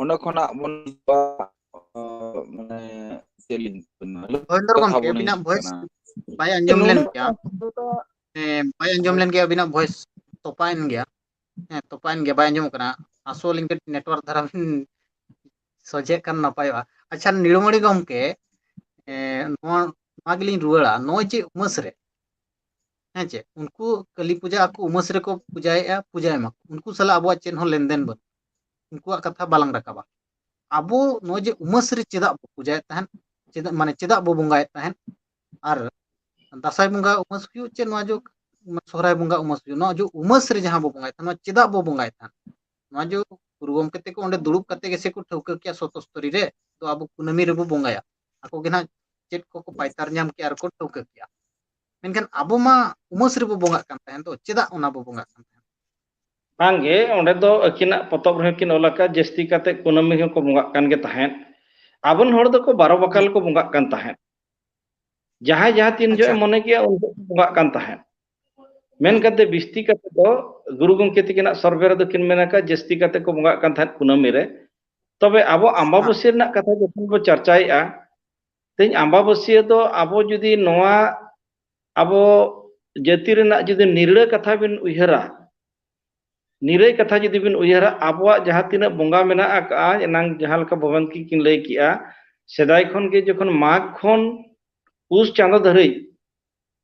ᱚᱸᱰᱮ ᱠᱷᱚᱱᱟᱜ ᱵᱚᱱ ᱢᱟᱱᱮ ᱪᱮᱞᱤᱧ ᱵᱷᱩᱵᱮᱱᱫᱨ ᱠᱟᱛᱷᱟ ᱜᱚᱢᱠᱮ ᱵᱚᱱ ᱟᱹᱵᱤᱱᱟᱜ ᱦᱤᱡᱩᱜ ᱵᱷᱚᱭᱮᱥ ᱠᱟᱱᱟ ᱵᱟᱭ ᱟᱸᱡᱚᱢ ᱞᱮᱱ ᱱᱩᱱᱟᱹᱜ ᱜᱮᱭᱟ ᱵᱟᱭ ᱟᱸᱡᱚᱢ ᱞᱮᱱ ᱜᱮᱭᱟ ᱟᱹᱵᱤᱱᱟᱜ ᱵᱷᱚᱭᱮᱥ ᱛᱚᱯᱟᱭᱮᱱ ᱜᱮᱭᱟ ᱦᱮᱸ ᱛᱚᱯᱟᱭᱮᱱ ᱜᱮᱭᱟ ᱵᱟᱭ ᱟᱸᱡᱚᱢᱚᱜ ᱠᱟᱱᱟ ᱟᱥᱚᱞᱤᱧ ᱠᱟᱹᱴᱤᱡ ᱱᱮᱴᱣᱟᱨᱠ ᱫᱷᱟᱨᱟ ᱵᱤᱱ ᱥᱚᱡᱷᱮᱜ ᱠᱷᱟᱱ ᱱᱟᱯᱟᱭᱚᱜᱼᱟ ᱟᱪᱪᱷᱟ ᱱᱤᱲᱢᱚᱬᱤ ᱜᱚᱢᱠᱮ ᱱᱚᱣᱟ ᱜᱮᱞᱤᱧ ᱨᱩᱣᱟᱹᱲᱟ ᱱᱚᱜᱼᱚᱭ ᱡᱮ ᱩᱢᱟᱹᱥ ᱨᱮ ᱦᱮᱸ ᱪᱮ ᱩᱱᱠᱩ ᱠᱟᱹᱞᱤ ᱯᱩᱡᱟᱹ ᱟᱠᱚ ᱩᱢᱟᱹᱥ ᱨᱮᱠᱚ ᱯᱩᱡᱟᱹᱭᱮᱫᱼᱟ ᱯᱩᱡᱟᱹᱭ ᱢᱟᱠᱚ ᱩᱱᱠᱩ ᱥᱟᱞᱟᱜ ᱟᱵᱚᱣᱟᱜ ᱪᱮᱫ ᱦᱚᱸ ᱞᱮᱱᱫᱮᱱ ᱵᱟᱹᱱᱩᱜ ᱩᱱᱠᱩᱣᱟᱜ ᱠᱟᱛᱷᱟ ᱵᱟᱞᱟᱝ ᱨᱟᱠᱟᱵᱟ ᱟᱵᱚ ᱱᱚᱜᱼᱚᱭ ᱡᱮ ᱩᱢᱟᱹᱥ ᱨᱮ ᱪᱮᱫᱟᱜ ᱵᱚ ᱯᱩᱡᱟᱹᱭᱮᱫ ᱛᱟᱦᱮᱸᱫ ᱪᱮᱫᱟᱜ ᱢᱟᱱᱮ ᱪᱮᱫᱟᱜ ᱵᱚ ᱵᱚᱸᱜᱟᱭᱮᱫ ᱛᱟᱦᱮᱸᱫ ᱟᱨ ᱫᱟᱸᱥᱟᱭ ᱵᱚᱸᱜᱟ ᱩᱢᱟᱹᱥ ᱦᱩᱭᱩᱜ ᱪᱮ ᱱᱚᱣᱟ ᱡᱚ ᱥᱚᱦᱨᱟᱭ ᱵᱚᱸᱜᱟ ᱩᱢᱟᱹᱥ ᱦᱩᱭᱩᱜ ᱱᱚᱣᱟ ᱡᱚ ᱩᱢᱟᱹᱥ ᱨᱮ ᱡᱟᱦᱟᱸ ᱵᱚ ᱵᱚᱸᱜᱟᱭᱮᱫ ᱛᱟᱦᱮᱸ ᱱᱚᱣᱟ ᱪᱮᱫᱟᱜ ᱵᱚ ᱵᱚᱸᱜᱟᱭᱮᱫ ᱛᱟᱦᱮᱸ ᱱᱚᱣᱟ ᱡᱚ ᱜᱩᱨᱩ ᱜᱚᱢᱠᱮ ᱛᱮᱠᱚ ᱚᱸᱰᱮ ᱫᱩᱲᱩᱵ ᱠᱟᱛᱮ ᱜᱮᱥᱮ ᱠᱚ ᱴᱷᱟᱹᱣᱠᱟᱹ ᱠᱮᱭᱟ ᱥᱚᱛᱚᱥᱛᱚᱨᱤ ᱨᱮ ᱛᱚ ᱟᱵᱚ ᱠᱩᱱᱟᱹᱢᱤ ᱨᱮᱵᱚ ᱵᱚᱸᱜᱟᱭᱟ ᱟᱠᱚ ᱜᱮ ᱱᱟᱦᱟᱜ ᱪᱮᱫ ᱠᱚᱠᱚ ᱯᱟᱭᱛᱟᱨ ᱧᱟᱢ ᱠᱮᱜᱼᱟ ᱟᱨ ᱠᱚ ᱴᱷᱟᱹᱣᱠᱟᱹ ᱠᱮᱜᱼᱟ ᱢᱮᱱᱠᱷᱟᱱ ᱟᱵᱚ ᱢᱟ ᱩᱢᱟᱹᱥ ᱨᱮᱵᱚ ᱵᱚᱸᱜᱟᱜ ᱠᱟᱱ ᱛᱟᱦᱮᱸ ᱫᱚ ᱪᱮᱫᱟᱜ ᱚᱱᱟ ᱵᱚ ᱵᱚᱸᱜᱟᱜ ᱠᱟᱱ ᱛᱟᱦᱮᱸ ᱵᱟᱝᱜᱮ ᱚᱸᱰᱮ ᱫᱚ ᱟᱹᱠᱤᱱᱟᱜ ᱯᱚᱛᱚᱵ ᱨᱮᱦᱚᱸ ᱠᱤᱱ ᱚᱞ ᱟᱠᱟᱫ ᱡᱟᱹᱥᱛᱤ ᱠᱟᱛᱮ ᱠᱩᱱᱟᱹᱢᱤ ᱦᱚᱸᱠᱚ ᱵᱚᱸᱜᱟᱜ ᱠᱟᱱ ᱜᱮ ᱛᱟᱦᱮᱸᱫ ᱟᱵᱚᱱ ᱦᱚᱲ ᱫᱚᱠᱚ ᱵᱟᱨᱚ ᱵᱟᱠᱟᱞ ᱠᱚ ᱵᱚᱸᱜᱟᱜ ᱠᱟᱱ ᱛᱟᱦᱮᱸᱫ ᱡᱟᱦᱟᱸᱭ ᱡᱟᱦᱟᱸ ᱛᱤᱱ ᱡᱚᱦᱚᱜ ᱟᱪᱪᱷᱟ ᱮ ᱢᱚᱱᱮ ᱠᱮᱜᱼᱟ ᱩᱱ ᱡᱚᱦᱚᱜ ᱠᱚ ᱵᱚᱸᱜᱟᱜ ᱠᱟᱱ ᱛᱟᱦᱮᱸᱫ ᱢᱮᱱ ᱠᱟᱛᱮ ᱵᱤᱥᱛᱤ ᱠᱟᱛᱮ ᱫᱚ ᱜᱩᱨᱩ ᱜᱚᱢᱠᱮ ᱛᱟᱹᱠᱤᱱᱟᱜ ᱥᱚᱨᱵᱮ ᱨᱮᱫᱚ ᱠᱤᱱ ᱢᱮᱱ ᱟᱠᱟᱫ ᱡᱟᱹᱥᱛᱤ ᱠᱟᱛᱮ ᱠᱚ ᱵᱚᱸᱜᱟᱜ ᱠᱟᱱ ᱛᱟᱦᱮᱸᱫ ᱠᱩᱱᱟᱹᱢᱤ ᱨᱮ ᱛᱚᱵᱮ ᱟᱵᱚ ᱦᱮᱸ ᱟᱢᱵᱟᱵᱟᱹᱥᱭᱟᱹ ᱨᱮᱱᱟᱜ ᱠᱟᱛᱷᱟ ᱡᱚᱠᱷᱚᱱ ᱵᱚ ᱪᱟᱨᱪᱟᱭᱮᱫᱼᱟ ᱛᱮᱦᱮᱧ ᱟᱢᱵᱟᱵᱟᱹᱥᱭᱟᱹ ᱫᱚ ᱟᱵᱚ ᱡᱩᱫᱤ ᱱᱚᱣᱟ ᱟᱵᱚ ᱡᱟᱹᱛᱤ ᱨᱮᱱᱟᱜ ᱡᱩᱫᱤ ᱱᱤᱨᱲᱟᱹ ᱠᱟᱛᱷᱟ ᱵᱤᱱ ᱩᱭᱦᱟᱹᱨᱟ Nirai katha judi bin uyara abuak jahat tina bonga mena aka enang jahal ka bhavanki kin lay kia sedai khon ge jokhon mag khon us chando dhari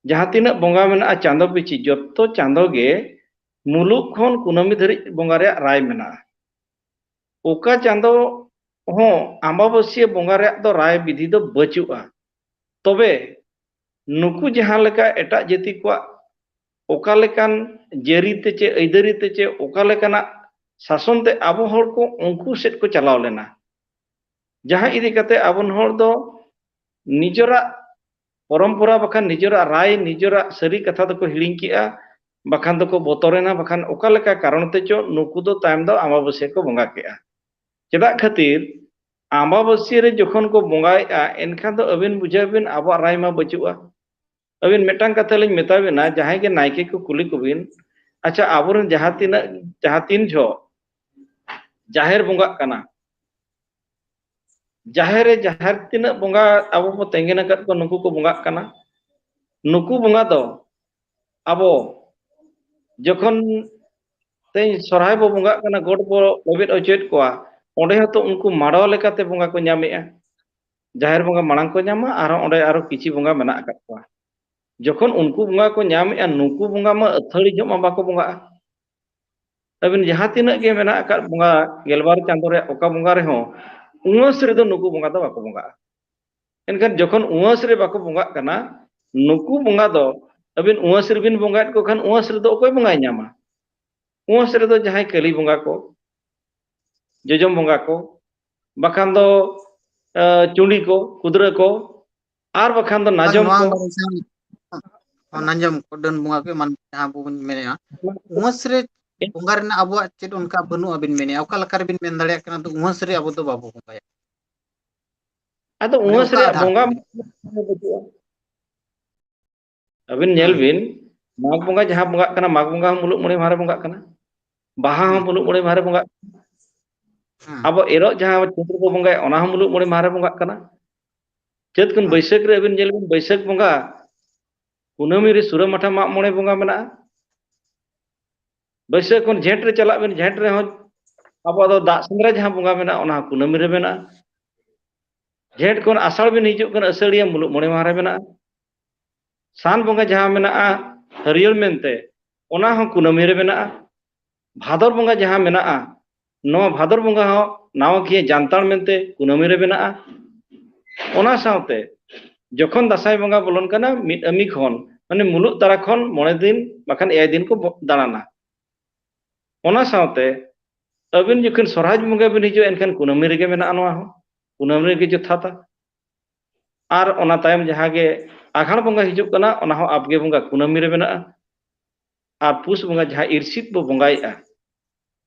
jahat tina bonga mena chando pichi jotto chando ge muluk khon kunami dhari bonga re rai mena oka chando ho ambabasia bonga re do rai bidhi do bachua tobe nuku jahan leka etak jati kwa oka lekan jeri te che aidari te che oka lekana शासन ते आबो हर को उनको सेट को चलाव लेना जहां इदी कते आबन हर दो निजरा परंपरा बखान निजरा राय निजरा सरी कथा दको हिलिंग किया बखान दको बोतरेना बखान ओका लेका कारण ते चो नुकु दो टाइम दो अमाबस्या को बंगा किया चेदा खातिर अमाबस्या रे जखन को बंगाया एनखान दो अबिन बुझाबिन आबो राय मा बचुआ अबिन मेटांग कथा लिन मेताबिना जहां के नायके को कुली कुबिन अच्छा आबोरन जहां तीन झो जाहिर बंगा कना जाहिर तीना बंगा अब बो तेंगेना कत को नुकु को बंगा कना नुकु बंगा दो अब जखन ते सरहाय बो बंगा कना गोड बो लबित अचेत कोआ ओंडे हतो उनको माड़ो लेकाते बंगा को ᱧᱟᱢᱮᱜᱼᱟ जाहिर बंगा मांग को ᱧᱟᱢᱟ आरो ओंडे आरो किछि बंगा मेना अकत कोआ जखन उनको बंगा को ᱧᱟᱢᱮᱜᱼᱟ नुकु बंगा मा अथाड़ी जो मा बाको बंगा अबिन जहां तीना के मेना अकत बंगा गेलबार चांदो रे ओका बंगा रे हो उंगस रे दो नुकु बंगा दो बाको बंगा एनखान जखन उंगस रे बाको बंगा कना नुकु बंगा दो अबिन उंगस रे बिन बंगा को खान उंगस रे दो ओकोय बंगाय ᱧᱟᱢᱟ उंगस रे दो जहां कली बंगा को जजम बंगा को बखान दो चुंडी को कुदरा को आर बखान दो नाजम को नाजम को डन बुंगा के मन जहां बुन मेने उंगस रे बुंगा रे अबो चेत उनका बनु अबिन मेने ओका लकार बिन मेन दाड़िया कना तो उंगस रे अबो तो बाबू बुंगाया अदो उंगस रे बंगा अबिन नेल बिन माग बंगा जहां बंगा कना माग बंगा मुलुक मणे मारे बंगा कना बाहा हम मुलुक मणे मारे बंगा अब एरो जहां चित्र को बंगा ओना हम मुलुक मणे मारे बंगा कना चेत कन बैसाख रे अबिन नेल बिन बैसाख बंगा कुनामी रे सुरा माठा मा मणे बंगा मेना बैसाख कन झेंट रे चला बिन झेंट रे हो अब दो दा संग्रा जहां बंगा मेना ओना कुनामी रे मेना झेंट कन आषाढ़ बिन हिजुक कन असड़िया मुलुक मणे मारे मेना सान बंगा जहां मेना हरियर मेनते ओना हो कुनामी रे मेना भादर बंगा जहां मेना नो भादर बंगा हो नाव किए जानतार मेनते कुनामी रे मेना ओना सावते जखन दासाई बंगा बोलन कना मिद अमी खन माने मुलुक तारा खन मोने दिन बखान 6 दिन को दाड़ाना ओना सावते अबिन जखन सरहाज बंगा बिन हिजु एनखान कुनामी रे मेना नोआ हो कुनामी रे जथाता आर ओना तायम जहां गे आघाड़ बंगा हिजुक कना ओना हो आपगे बंगा कुनामी रे मेना आर पुस बंगा जहां इरसित बो बंगायआ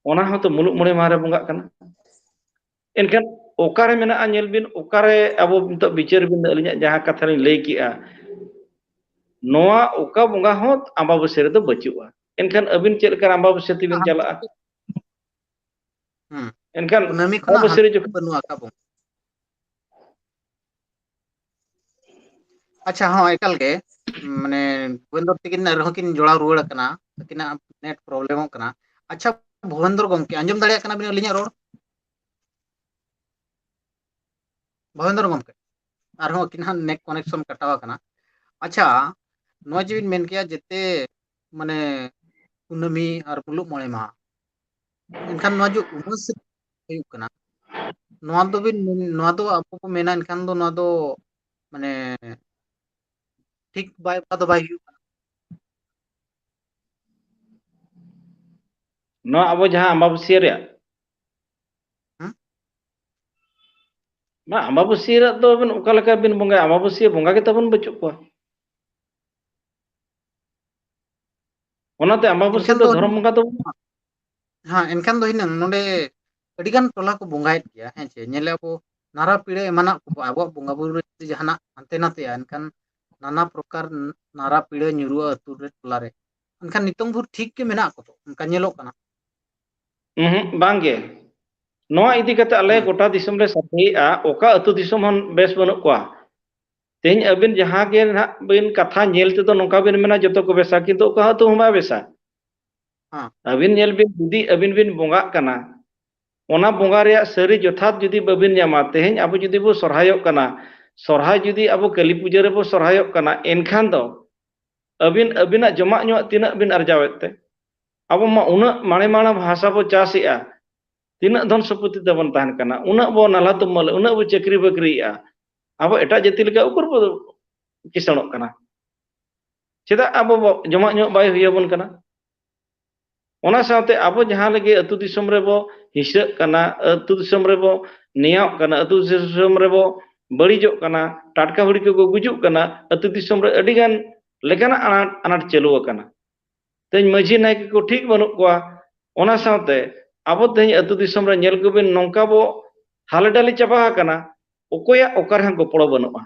ओना हो तो मुलुक मणे मारे बंगा कना एनखान ओकारे मेना नेल बिन ओकारे अबो तो बिचार बिन अलिया जहां कथा रे लay किया नोआ ओका बंगा हो अमाबस्या रे दो बचुआ एनखान अबिन चेल कर अमाबस्या तिबिन चला एनखान कुनामी खना अमाबस्या रे जो बनु आका बंगा अच्छा हाँ एकल के माने भुवनेंद्र तकिन रहो किन जोड़ा रुआड़ कना तकिना नेट प्रॉब्लम हो कना अच्छा भुवनेंद्र गमके अंजम दाड़िया कना बिन अलिया रोड भुवनेंद्र गमके आरो किन नेट कनेक्शन कटावा कना अच्छा नो जीविन मेन किया जेते माने कुनामी और मुलुक मणे मा इनखान नो जो उमस हुयुक कना नो दो बिन नो दो आपको को मेना इनखान दो नो दो माने ठीक बाय दो बाय नो अब जहां अमाबस्या रे मा अमाबस्या रे दो बिन ओका लका बिन बंगा अमाबस्या बंगा के तबन बचु को ओनाते अमाबस्या दो धर्म बंगा दो हाँ इनखान दो हिनंग नोडे अडिगान टोला को बंगायत गया हैं चे नेले को नारा पीड़े एमाना को आबो बंगा बुरु जहाना अंते नाते इनखान नाना प्रकार नारा पीड़े nyuruआ अतु रे टोला रे इनखान नितंग भुर ठीक के मेना को तो उनका नेलो कना बांगे नोआ इदी कते आले गोटा दिसम रे साथेआ ओका अतु दिसम हन बेस बनु को तेज अबिन जहां के बिन कथा नेल ते तो नोका बिन मेना जतो को बेसा किंतु ओका तो हमा बेसा Abin nyel bin judi abin bin bongak kana ona bonga reyak sari jothat judi babin nyama teheny abo judi bo sorhayok kana sorhay judi abo kali puja re bo sorhayok kana enkhan do abina jomak nyok tinak bin arjawet te abo ma unak mane mana bahasa bo chasea tinak don seputi tabon tahan kana unak bo nala tumal unak bo chakri bakri a abo etak jati leka ukur bo kisanok kana cheda abo jomak nyok bai huyabon kana ona saute abo jahan lagi atu disam rebo hisak kana atu disam rebo niyak kana atu disam rebo barijok kana tatka huri ko gujuk kana atu disam re adigan lekana anat celu kana teny maji naik ko ठीक banuk kwa ona saute abo teny atu disam re nyel ko bin nongka bo haledali chaba kana okoya okar han goporo banua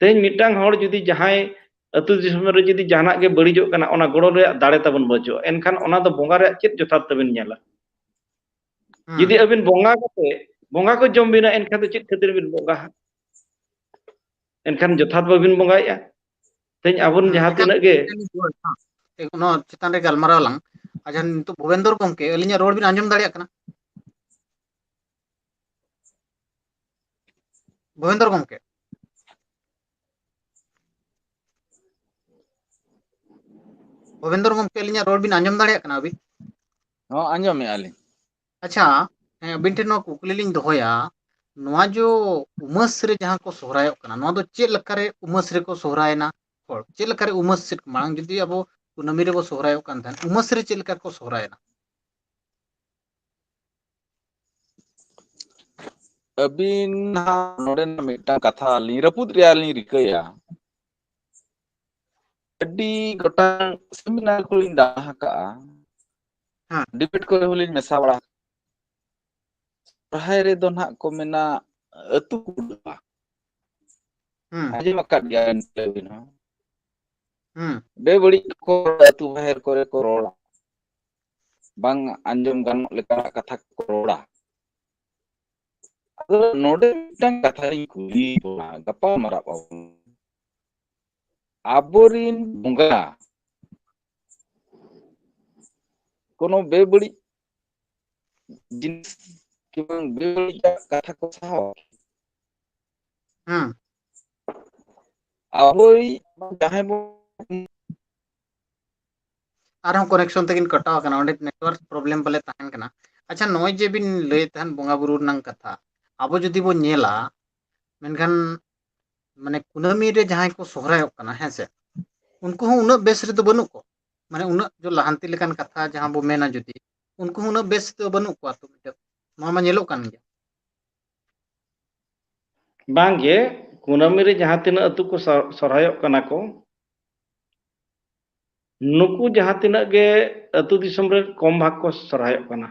teny mitang hor judi jahai atu disam re judi jahanak ge barijok kana ona goro re dare tabon bojo enkhan ona do bonga re chit jothat tabin nyala judi abin bonga ko jom bina enkhan do chit khatir bin bonga enkhan jothat babin bonga ya teny abun jaha tinak ge no chitan re galmarao lang ajan nitu Bhuvendor gomke alinya rod bin anjom daᱲᱮᱭᱟᱜ kana Bhuvendor gomke Bhuvendor gomke alinya rod bin anjom daᱲᱮᱭᱟᱜ kana abin ᱦᱚᱸ ᱟᱸᱡᱚᱢᱮᱜᱼᱟ ᱞᱤᱧ अच्छा abin ठेन नोआ कुकली लिंग दोहया नोआ जो उमस रे जहां को सोहरायोग कना नोआ दो चेद लकारे उमस रे को सोहरायना हर चेद लकारे उमस से मांग जदी अब कुनमी रे बो सोहरायोग कान थान उमस रे चेद लका को सोहरायना ᱟᱹᱵᱤᱱ ᱦᱟᱸᱜ ᱱᱚᱰᱮᱱᱟᱜ ᱢᱤᱫᱴᱟᱝ ᱠᱟᱛᱷᱟ ᱟᱹᱞᱤᱧ ᱨᱟᱹᱯᱩᱫ ᱨᱮᱭᱟᱜ ᱞᱤᱧ ᱨᱤᱠᱟᱹᱭᱟ ᱟᱹᱰᱤ ᱜᱚᱴᱟᱝ ᱥᱮᱢᱤᱱᱟᱨ ᱠᱚᱞᱤᱧ ᱫᱟᱬᱟ ᱟᱠᱟᱜᱼᱟ ᱰᱤᱵᱮᱴ ᱠᱚᱨᱮ ᱦᱚᱸᱞᱤᱧ ᱢᱮᱥᱟ ᱵᱟᱲᱟ ᱥᱚᱨᱦᱟᱭ ᱨᱮᱫᱚ ᱱᱟᱦᱟᱜ ᱠᱚ ᱢᱮᱱᱟ ᱟᱹᱛᱩ ᱠᱩᱰᱟᱹ ᱟᱸᱡᱚᱢ ᱟᱠᱟᱫ ᱜᱮᱭᱟ ᱟᱹᱵᱤᱱ ᱦᱚᱸ ᱵᱮᱵᱟᱹᱲᱤᱡ ᱠᱚ ᱟᱹᱛᱩ ᱵᱟᱦᱮᱨ ᱠᱚᱨᱮ ᱠᱚ ᱨᱚᱲᱟ ᱵᱟᱝ ᱟᱸᱡᱚᱢ ᱜᱟᱱᱚᱜ ᱞᱮᱠᱟᱱᱟᱜ ᱠᱟᱛᱷᱟ ᱠᱚ ᱨᱚᱲᱟ ᱟᱫᱚ ᱱᱚᱰᱮ ᱢᱤᱫᱴᱟᱝ ᱠᱟᱛᱷᱟ ᱞᱤᱧ ᱠᱩᱞᱤ ᱵᱚᱱᱟ ᱜᱟᱯᱟᱞ ᱢᱟᱨᱟᱜ ᱟᱵᱚᱱ ᱟᱵᱚᱨᱤᱱ ᱵᱚᱸᱜᱟ কোনো বেবড়িজ জিনিস কিংবা বেবড়িজ কথা को সাহা আবই জাহাই বো आरहम कनेक्शन तकिन कटाव कना ओंडे नेटवर्क प्रॉब्लम बले ताहन कना अच्छा नॉय जे बिन लय ताहन बोंगा बुरु नंग कथा आबो जदि बो नेला मेनखान माने कुनमी रे जहां को सोहरायोग कना हेसे उनको हूं उना बेस रे तो बनु को माने उना जो लहांती लेकान कथा जहां बो मेना जदि उनको उना बेस तो बनु को तो मिटे मा नेलो कान गया बांगे कुनमी रे जहां तिना अतु को सरहायोग कना को नुकु जहां तिना गे अतु दिसम रे कम भाग को सरहायोग कना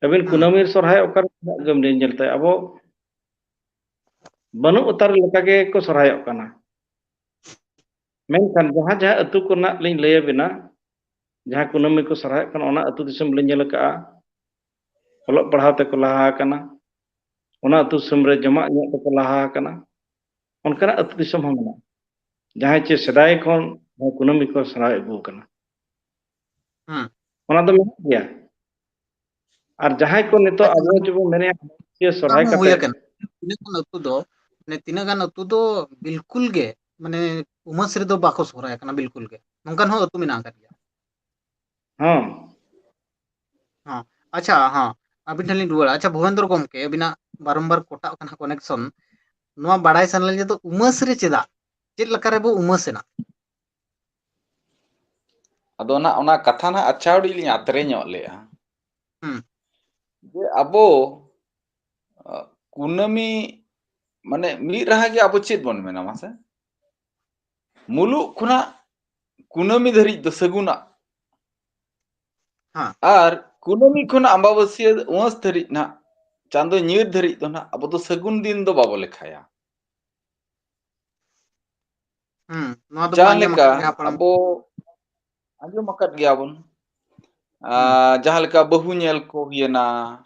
अबिन कुनमी सरहाय ओकर गम दिन जलते अब बनु उतार लेका गे को सरहायोग कना मेनखान जहां जहां अतु को ना लिन लय बिना जहां कुनमी को सरहाय कना ओना अतु दिसम लिन जल का ऑलक पढ़ाव ते को लहा कना ओना अतु दिसम रे जमा ᱧᱚᱜ ते को लहा कना उनका अतु दिसम हम ना जहां चे सदाय खन कुनमी को सरहाय अगु कना ओना दो मेना गया और जहां को नितो अब जो मेने ये सरहाय हुई कते कन तिना अतु दो ने तिना गान अतु दो बिल्कुल गे माने उमस रे दो बाको सोहराय कना बिल्कुल गे नंकन हो अतु मिना कर गया हां हां अच्छा हां अबिन ठलिन रुवाड़ा अच्छा भुवनेंद्र गमके अबिना बारंबार कोटा कना कनेक्शन नोआ बाडाय सानले जे तो उमस रे चेदा चेद लकारे बो उमसना ᱟᱫᱚ ᱚᱱᱟ ᱠᱟᱛᱷᱟ ᱱᱟᱜ ᱟᱪᱪᱷᱟᱣᱲᱤ ᱞᱤᱧ ᱟᱛᱨᱮ ᱧᱚᱜ ᱞᱮᱜᱼᱟ ᱡᱮ ᱟᱵᱚ ᱠᱩᱱᱟᱹᱢᱤ ᱢᱟᱱᱮ ᱢᱤᱫ ᱨᱟᱦᱟ ᱜᱮ ᱟᱵᱚ ᱪᱮᱫ ᱵᱚᱱ ᱢᱮᱱᱟ ᱢᱟᱥᱮ ᱢᱩᱞᱩᱜ ᱠᱷᱚᱱᱟᱜ ᱠᱩᱱᱟᱹᱢᱤ ᱫᱷᱟᱹᱨᱤᱡ ᱫᱚ ᱥᱟᱹᱜᱩᱱᱟᱜ ᱟᱨ ᱠᱩᱱᱟᱹᱢᱤ ᱠᱷᱚᱱᱟᱜ ᱟᱢᱵᱟᱵᱟᱹᱥᱤᱭᱟᱹ ᱩᱸᱥ ᱫᱷᱟᱹᱨᱤᱡ ᱱᱟᱜ ᱪᱟᱸᱫᱳ ᱧᱤᱨ ᱫᱷᱟᱹᱨᱤᱡ ᱫᱚ ᱱᱟᱜ ᱟᱵᱚ ᱫᱚ ᱥᱟᱹᱜᱩᱱ ᱫᱤᱱ ᱫᱚ ᱵᱟᱵᱚ ᱞᱮᱠᱷᱟᱭᱟ ᱡᱟᱦᱟᱸ ᱞᱮᱠᱟ ᱟᱵᱚ ᱟᱸᱡᱚᱢ ᱟᱠᱟᱫ ᱜᱮᱭᱟᱵᱚᱱ ᱡᱟᱦᱟᱸ ᱞᱮᱠᱟ ᱵᱟᱹᱦᱩ ᱧᱮᱞ ᱠᱚ ᱦᱩᱭᱮᱱᱟ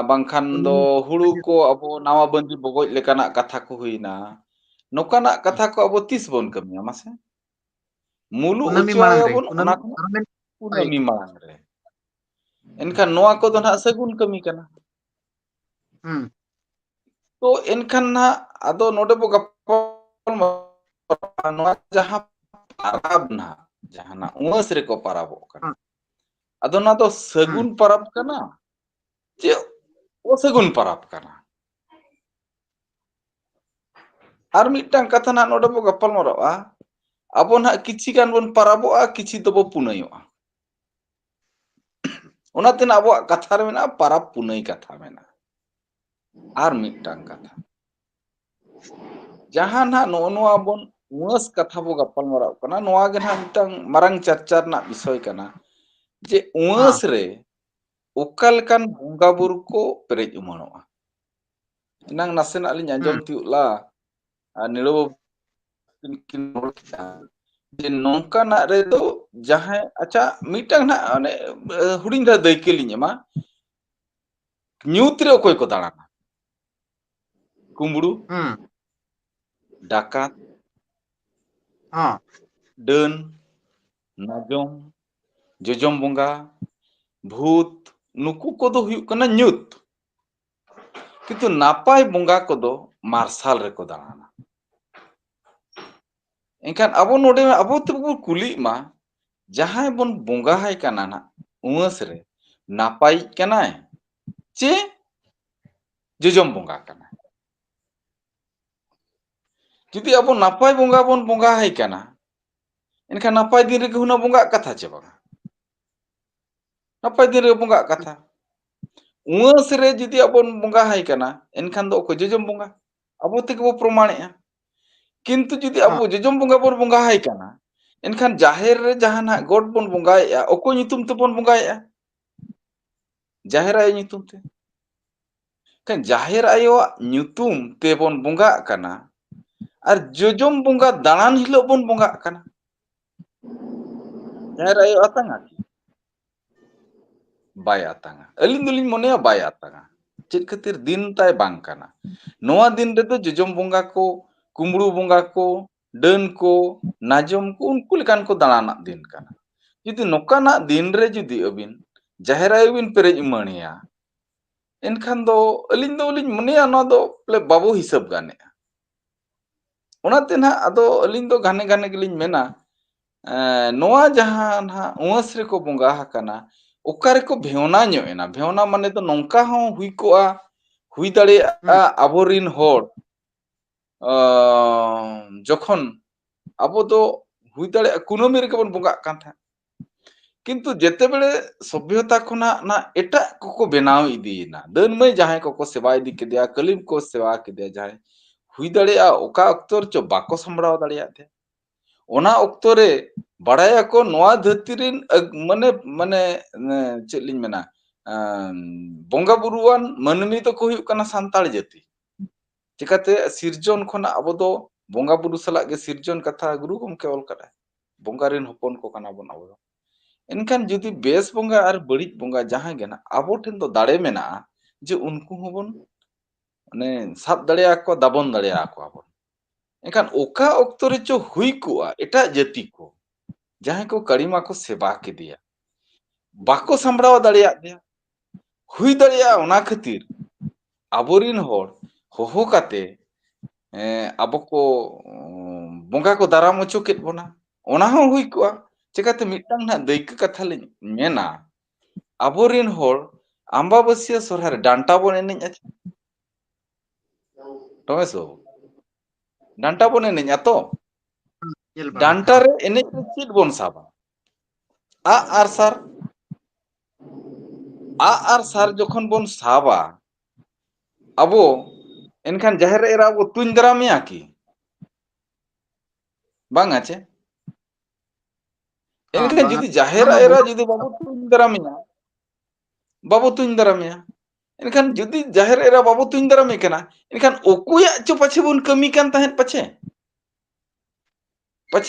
ᱵᱟᱝᱠᱷᱟन ᱫᱚ ᱦᱩᱲᱩ ᱠᱚ ᱟᱵᱚ ᱱᱟᱣᱟ ᱵᱟᱸᱫᱤ ᱵᱚᱜᱚᱡ ᱞᱮᱠᱟᱱᱟᱜ ᱠᱟᱛᱷᱟ ᱠᱚ ᱦᱩᱭᱱᱟ ᱱᱚᱝᱠᱟᱱᱟᱜ ᱠᱟᱛᱷᱟ ᱠᱚ ᱟᱵᱚ ᱛᱤᱥ ᱵᱚᱱ ᱠᱟᱹᱢᱤᱭᱟ ᱢᱟᱥᱮ ᱢᱩᱞᱩᱜ ᱚᱪᱚᱭᱟᱵᱚᱱ ᱚᱱᱟ ᱠᱷᱚᱱᱟᱜ ᱠᱩᱱᱟᱹᱢᱤ ᱢᱟᱲᱟᱝ ᱨᱮ ᱮᱱᱠᱷᱟन ᱱᱚᱣᱟ ᱠᱚᱫᱚ ᱱᱟᱦᱟᱜ ᱥᱟᱹᱜᱩᱱ ᱠᱟᱹᱢᱤ ᱠᱟᱱᱟ तो एनखान ना आदो नोडे बो गप्पल नोआ जहां पाराब ना जहां ना उमस रे को पाराबो कना आदो ना तो सगुन पाराब कना जे असगुन पाराब कना आर मिटटां कथा ना नोडे बो गप्पल मरोआ आबो ना किछि गान बोन पाराबोआ किछि तो बो पुनयोआ ओनाते ना आबो कथा रे मेना पाराब पुनई कथा मेना आर मिटटां कथा जहां ना नोआ बोन उमस कथा बो गप्पल मराव कना नोआ गे ना मिटटां मारांग चर्चा रना विषय कना जे उमस रे ओकालकान बंगा बुरु को पेरेज उमानोआ इनांग नासेना लिन आंजम तिउला निलो किन जे नौका ना रे दो जहां अच्छा मिटटां ना अने हुडिंग दा दैकेलिन एमा न्यूत रे ओकोय को दाड़ाना कुंबड़ू डाकात डन नाजम जोजम बंगा भूत नुकु कोदो हुयुग कना न्यूत किंतु नापाय बंगा कोदो मार्शल रे को दाड़ाना एनखान अबो नोडे अबो तबो कुली मा जहां बोन बंगा हाय कना ना उमस रे नापाय कनाय चे जोजम बंगा कना जुदि अबो नापाय बंगा बोन बंगा हाय कना एनखान नापाय दिन रे हुना बंगा कथा चे बंगा नापाय दिन रे बंगा कथा उमस रे जुदि अबोन बंगा हाय कना एनखान दो को जोजम बंगा अबो ते को प्रमाणेआ किंतु जुदि अबो जोजम बंगा बोन बंगा हाय कना एनखान जाहेर रे जहां ना गॉड बोन बंगाएआ ओको नितुम ते बोन बंगाएआ जाहेर आय नितुम ते kan जाहेर आयो nyutum te bon bonga kana ar jojom bonga danan hilo bon bonga kana jaheर आयो atanga bay atanga alin dulin monea bay atanga चेद खातिर दिन ताय बांग काना नोआ दिन रे तो जजम बंगा को कुंबड़ू बंगा को डन को नाजम को उनको लेकान को दाना दिन काना जुदी नोकाना दिन रे जुदी अबिन जाहेर आयो बिन पेरेज उमानिया एनखान दो अलिन मनेया नो दो प्ले बाबू हिसाब गाने ओनाते ना आदो अलिन दो गाने गाने गेलिन मेना नोआ जहां ना उमस रे को बंगा हकाना ओकारे को भेवना न्यो एना भेवना माने तो नोंका हो हुई कोआ हुई दाड़ेया आबोरिन होड़ जखन आबो दो हुई दाड़ेया कुनोमी रे को बंगा कान था किंतु जेते बेले सभ्यता खुना ना एटा को बनाव इदीना दनमय जहां को सेवा इदी केदिया कलिम को सेवा केदिया जहां हुई दाड़ेया ओका अक्तर चो बाको संबड़ाव दाड़ेया थे ओना अक्तो रे बाड़ाया को नोआ धरती रिन माने माने चेलिन मेना बंगा बुरुआन मनमी तो को हुयुग कना सांताल जाति चिकाते सिरजन खना अब दो बंगा बुरु सला गे सिरजन कथा गुरु गमके ऑल करा बंगा रिन हपन को कना बन अब एनखान जुदी बेस बंगा और बड़ी बंगा जहां गेना आबो ठेन तो दाड़े मेना जे उनको होबन माने साब दाड़ेया को दाबन दाड़ेया को आबो एनखान ओका अक्तो रे चो हुई कोआ एटा जाति को जहां को कड़ीमा को सेवा के दिया बाको संबड़ाव दाड़ेया दिया हुई दाड़ेया ओना खातिर आबोरिन होड़ होहो काते आबो को बंगा को दाराम ओचो केत बोना ओना हो हुई कोआ चिकाते मिटटां ना दैक कथा ले मेना आबोरिन होड़ आम्बाबसिया सोरहार डांटा बोन एनेज आछे टमेसो डांटा बोन एनेज आतो डांटा रे एनेज रे चेद बोन साबा आ आर सार जखन बोन साबा अबो एनखान जाहेर एरा अबो तुन दरामिया की बांग आचे एनखान जुदी जाहेर एरा जुदी बाबू तुन दरामिया एनखान जुदी जाहेर एरा बाबू तुन दरामी कना एनखान ओकुया चो पछे बोन कमी कान ताहेन पछे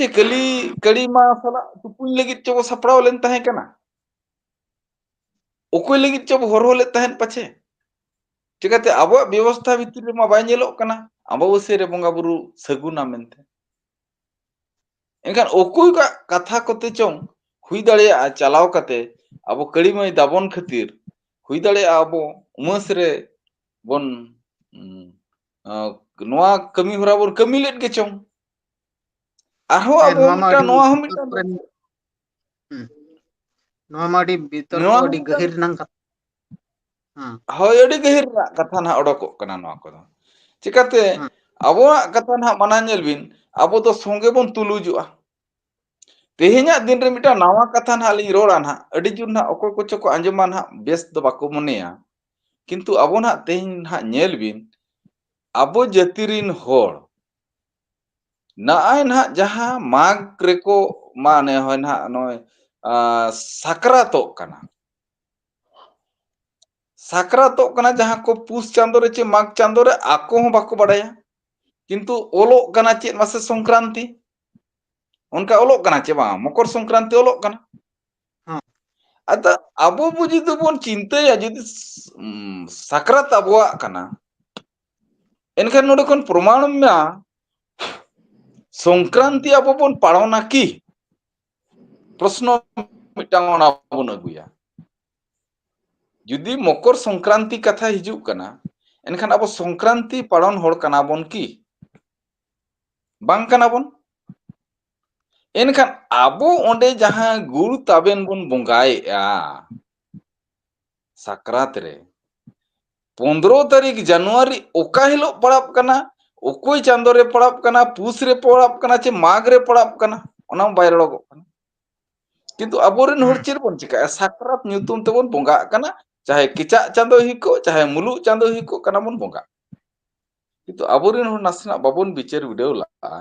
कली कड़ी मा सला तुपुन लगित चो सपड़ाव लेन ताहे कना ओकोय लगित चो हरहो ले ताहेन पछे चिकाते आबो व्यवस्था भितर मा बाय नेलो कना अमाबस्या रे बंगा बुरु सगुना मेनते एनखान ओकुय का कथा कोते चों ᱦᱩᱭ ᱫᱟᱲᱮᱭᱟᱜᱼᱟ ᱪᱟᱞᱟᱣ ᱠᱟᱛᱮ ᱟᱵᱚ ᱠᱟᱹᱲᱤᱢᱟᱹᱭ ᱫᱟᱵᱚᱱ ᱠᱷᱟᱹᱛᱤᱨ ᱦᱩᱭ ᱫᱟᱲᱮᱭᱟᱜᱼᱟ ᱟᱵᱚ ᱩᱢᱟᱹᱥ ᱨᱮ ᱵᱚᱱ ᱱᱚᱣᱟ ᱠᱟᱹᱢᱤ ᱦᱚᱨᱟ ᱵᱚᱱ ᱠᱟᱹᱢᱤ ᱞᱮᱫ ᱜᱮᱪᱚᱝ ᱟᱨᱦᱚᱸ ᱦᱮᱸ ᱟᱵᱚ ᱢᱤᱫᱴᱟᱝ ᱱᱚᱣᱟ ᱦᱚᱸ ᱢᱤᱫᱴᱟᱝ ᱱᱚᱣᱟ ᱢᱟ ᱟᱹᱰᱤ ᱵᱤᱛᱚᱨᱠᱚ ᱱᱚᱣᱟ ᱦᱚᱸ ᱟᱹᱰᱤ ᱢᱤᱫᱴᱟᱝ ᱜᱟᱹᱦᱤᱨ ᱨᱮᱱᱟᱜ ᱠᱟᱛᱷᱟ᱾ ᱦᱳᱭ ᱟᱹᱰᱤ ᱜᱟᱹᱦᱤᱨ ᱨᱮᱱᱟᱜ ᱠᱟᱛᱷᱟ ᱱᱟᱦᱟᱜ ᱚᱰᱚᱠᱚᱜ ᱠᱟᱱᱟ ᱱᱚᱣᱟ ᱠᱚᱫᱚ ᱪᱤᱠᱟᱹᱛᱮ ᱦᱮᱸ ᱟᱵᱚᱣᱟᱜ ᱠᱟᱛᱷᱟ ᱱᱟᱦᱟᱜ ᱢᱟᱱᱟ ᱧᱮᱞ ᱵᱤᱱ ᱟᱵᱚ ᱫᱚ ᱥᱚᱸᱜᱮ ᱵᱚᱱ ᱛᱩᱞᱩᱡᱚᱜᱼᱟ ᱛᱮᱦᱮᱧᱟᱜ ᱫᱤᱱ ᱨᱮ ᱢᱤᱫᱴᱟᱝ ᱱᱟᱣᱟ ᱠᱟᱛᱷᱟ ᱱᱟᱦᱟᱜ ᱞᱤᱧ ᱨᱚᱲᱟ ᱱᱟᱦᱟᱜ ᱟᱹᱰᱤ ᱡᱳᱨ ᱱᱟᱦᱟᱜ ᱚᱠᱚᱭ ᱠᱚᱪᱚ ᱠᱚ ᱟᱸᱡᱚᱢᱟ ᱱᱟᱦᱟᱜ ᱵᱮᱥ ᱫᱚ ᱵᱟᱠᱚ ᱢᱚᱱᱮᱭᱟ ᱠᱤᱱᱛᱩ ᱟᱵᱚ ᱱᱟᱦᱟᱜ ᱛᱮᱦᱮᱧ ᱱᱟᱦᱟᱜ ᱧᱮᱞ ᱵᱤᱱ ᱟᱵᱚ ᱡᱟᱹᱛᱤ ᱨᱤᱱ ᱦᱚᱲ ᱱᱚᱜᱼᱚᱭ ᱱᱟᱦᱟᱜ ᱡᱟᱦᱟᱸ ᱢᱟᱜᱽ ᱨᱮᱠᱚ ᱢᱟᱱᱮ ᱦᱚᱭ ᱱᱟᱦᱟᱜ ᱱᱚᱜᱼᱚᱭ ᱥᱟᱠᱨᱟᱛᱚᱜ ᱠᱟᱱᱟ ᱥᱟᱠᱨᱟᱛᱚᱜ ᱠᱟᱱᱟ ᱡᱟᱦᱟᱸ ᱠᱚ ᱯᱩᱥ ᱪᱟᱸᱫᱳ ᱨᱮ ᱪᱮ ᱢᱟᱜᱽ ᱪᱟᱸᱫᱳ ᱨᱮ ᱟᱠᱚ ᱦᱚᱸ ᱵᱟᱠᱚ ᱵᱟᱲᱟᱭᱟ ᱠᱤᱱᱛᱩ ᱚᱞᱚᱜ ᱠᱟᱱᱟ ᱪᱮᱫ ᱢᱟᱥᱮ ᱥᱚᱝᱠᱨᱟᱱᱛᱤ ᱚᱱᱠᱟ ᱚᱞᱚᱜ ᱠᱟᱱᱟ ᱪᱮ ᱵᱟᱝ ᱢᱚᱠᱚᱨ ᱥᱚᱝᱠᱨᱟᱱᱛᱤ ᱚᱞᱚᱜ ᱠᱟᱱᱟ ᱦᱮᱸ ᱟᱫᱚ ᱟᱵᱚ ᱡᱩᱫᱤ ᱵᱚᱱ ᱪᱤᱱᱛᱟᱹᱭᱟ ᱡᱩᱫᱤ ᱥᱟᱠᱨᱟᱛ ᱟᱵᱚᱣᱟᱜ ᱠᱟᱱᱟ ᱮᱱᱠᱷᱟᱱ ᱱᱚᱰᱮ ᱠᱷᱚᱱ ᱯᱨᱚᱢᱟण ᱥᱚᱝᱠᱨᱟᱱᱛᱤ ᱟᱵᱚ ᱵᱚᱱ ᱯᱟᱲᱟᱣᱱᱟ ᱠᱤ ᱯᱨᱚᱥᱱᱚ ᱢᱤᱫᱴᱟᱝ ᱚᱱᱟ ᱵᱚᱱ ᱟᱹᱜᱩᱭᱟ ᱡᱩᱫᱤ ᱢᱚᱠᱚᱨ ᱥᱚᱝᱠᱨᱟᱱᱛᱤ ᱠᱟᱛᱷᱟ ᱦᱤᱡᱩᱜ ᱠᱟᱱᱟ ᱮᱱᱠᱷᱟᱱ ᱟᱵᱚ ᱥᱚᱝᱠᱨᱟᱱᱛᱤ ᱯᱟᱲᱚᱱ ᱦᱚᱲ ᱠᱟᱱᱟ ᱵᱚᱱ ᱠᱤ ᱵᱟᱝ ᱠᱟᱱᱟ ᱵᱚᱱ ᱮᱱᱠᱷᱟᱱ ᱟᱵᱚ ᱚᱸᱰᱮ ᱡᱟᱦᱟᱸ ᱜᱩᱲ ᱛᱟᱵᱮᱱ ᱵᱚᱱ ᱵᱚᱸᱜᱟᱭᱮᱫᱼᱟ ᱥᱟᱠᱨᱟᱛ ᱨᱮ 15 ᱛᱟᱹᱨᱤᱠᱷ ᱡᱟᱱᱩᱣᱟᱨᱤ ᱚᱠᱟ ᱦᱤᱞᱳᱜ ᱯᱟᱲᱟᱜ ᱠᱟᱱᱟ ᱚᱠᱚᱭ ᱪᱟᱸᱫᱳ ᱨᱮ ᱯᱟᱲᱟᱜ ᱠᱟᱱᱟ ᱯᱩᱥ ᱨᱮ ᱯᱟᱲᱟᱜ ᱠᱟᱱᱟ ᱪᱮ ᱢᱟᱜᱽ ᱨᱮ ᱯᱟᱲᱟᱜ ᱠᱟᱱᱟ ᱚᱱᱟ ᱦᱚᱸ ᱵᱟᱭ ᱨᱚᱲᱚᱜᱚᱜ ᱠᱟᱱᱟ ᱠᱤᱱᱛᱩ ᱟᱵᱚᱨᱮᱱ ᱦᱚᱲ ᱪᱮᱫ ᱵᱚᱱ ᱪᱤᱠᱟᱹᱭᱟ ᱥᱟᱠᱨᱟᱛ ᱧᱩᱛᱩᱢ ᱛᱮᱵᱚᱱ ᱵᱚᱸᱜᱟᱜ ᱠᱟᱱᱟ ᱪᱟᱦᱮ ᱠᱮᱪᱟᱜ ᱪᱟᱸᱫᱳ ᱦᱤᱠᱚᱜ ᱪᱟᱦᱮ ᱢᱩᱞᱩᱜ ᱪᱟᱸᱫᱳ ᱦᱤᱠᱚᱜ ᱠᱟᱱᱟ ᱵᱚᱱ ᱵᱚᱸᱜᱟᱜ ᱠᱤᱱᱛᱩ ᱟᱵᱚᱨᱮᱱ ᱦᱚᱲ ᱱᱟᱥᱮᱱᱟᱜ ᱵᱟᱵᱚᱱ ᱵᱤᱪᱟᱹᱨ ᱵᱤᱰᱟᱹᱣ ᱞᱟᱜᱼᱟ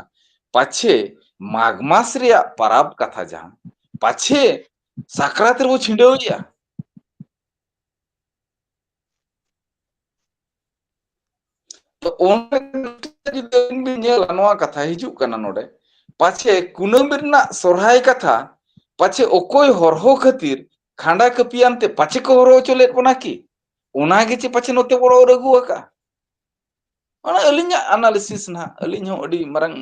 ᱯᱟᱪᱷᱮ ᱢᱟᱜᱽ ᱢᱟᱥ ᱨᱮᱭᱟᱜ ᱯᱟᱨᱟᱵᱽ ᱠᱟᱛᱷᱟ ᱡᱟᱦᱟᱸ ᱯᱟᱪᱷᱮ ᱥᱟᱠᱨᱟᱛ ᱨᱮᱵᱚ ᱪᱷᱤᱰᱟᱹᱣᱮᱜᱼᱟ ᱛᱚ ᱡᱩᱫᱤ ᱵᱤᱱ ᱧᱮᱞᱟ ᱱᱚᱣᱟ ᱠᱟᱛᱷᱟ ᱦᱤᱡᱩᱜ ᱠᱟᱱᱟ ᱱᱚᱰᱮ ᱯᱟᱪᱷᱮ ᱠᱩᱱᱟᱹᱢᱤ ᱨᱮᱱᱟᱜ ᱥᱚᱨᱦᱟᱭ ᱠᱟᱛᱷᱟ ᱯᱟᱪᱷᱮ ᱚᱠᱚᱭ ᱦᱚᱨᱦᱚ ᱠᱷᱟᱹᱛᱤᱨ ᱠᱷᱟᱸᱰᱟ ᱠᱟᱹᱯᱤᱭᱟᱱᱛᱮ ᱯᱟᱪᱷᱮ ᱠᱚ ᱦᱚᱨᱦᱚ ᱦᱚᱪᱚ ᱞᱮᱫ ᱵᱚᱱᱟ ᱠᱤ ᱚᱱᱟᱜᱮ ᱪᱮ ᱯᱟᱪᱷᱮ ᱱᱚᱛᱮ ᱵᱚᱱ ᱚᱨ ᱟᱹᱜᱩ ᱟᱠᱟᱜᱼᱟ ᱚᱱᱟ ᱟᱹᱞᱤᱧᱟᱜ ᱟᱱᱟᱞᱤᱥᱤᱥ ᱱᱟᱦᱟᱜ ᱟᱹᱞᱤᱧ ᱦᱚᱸ ᱟᱹᱰᱤ ᱢᱟᱨᱟᱝ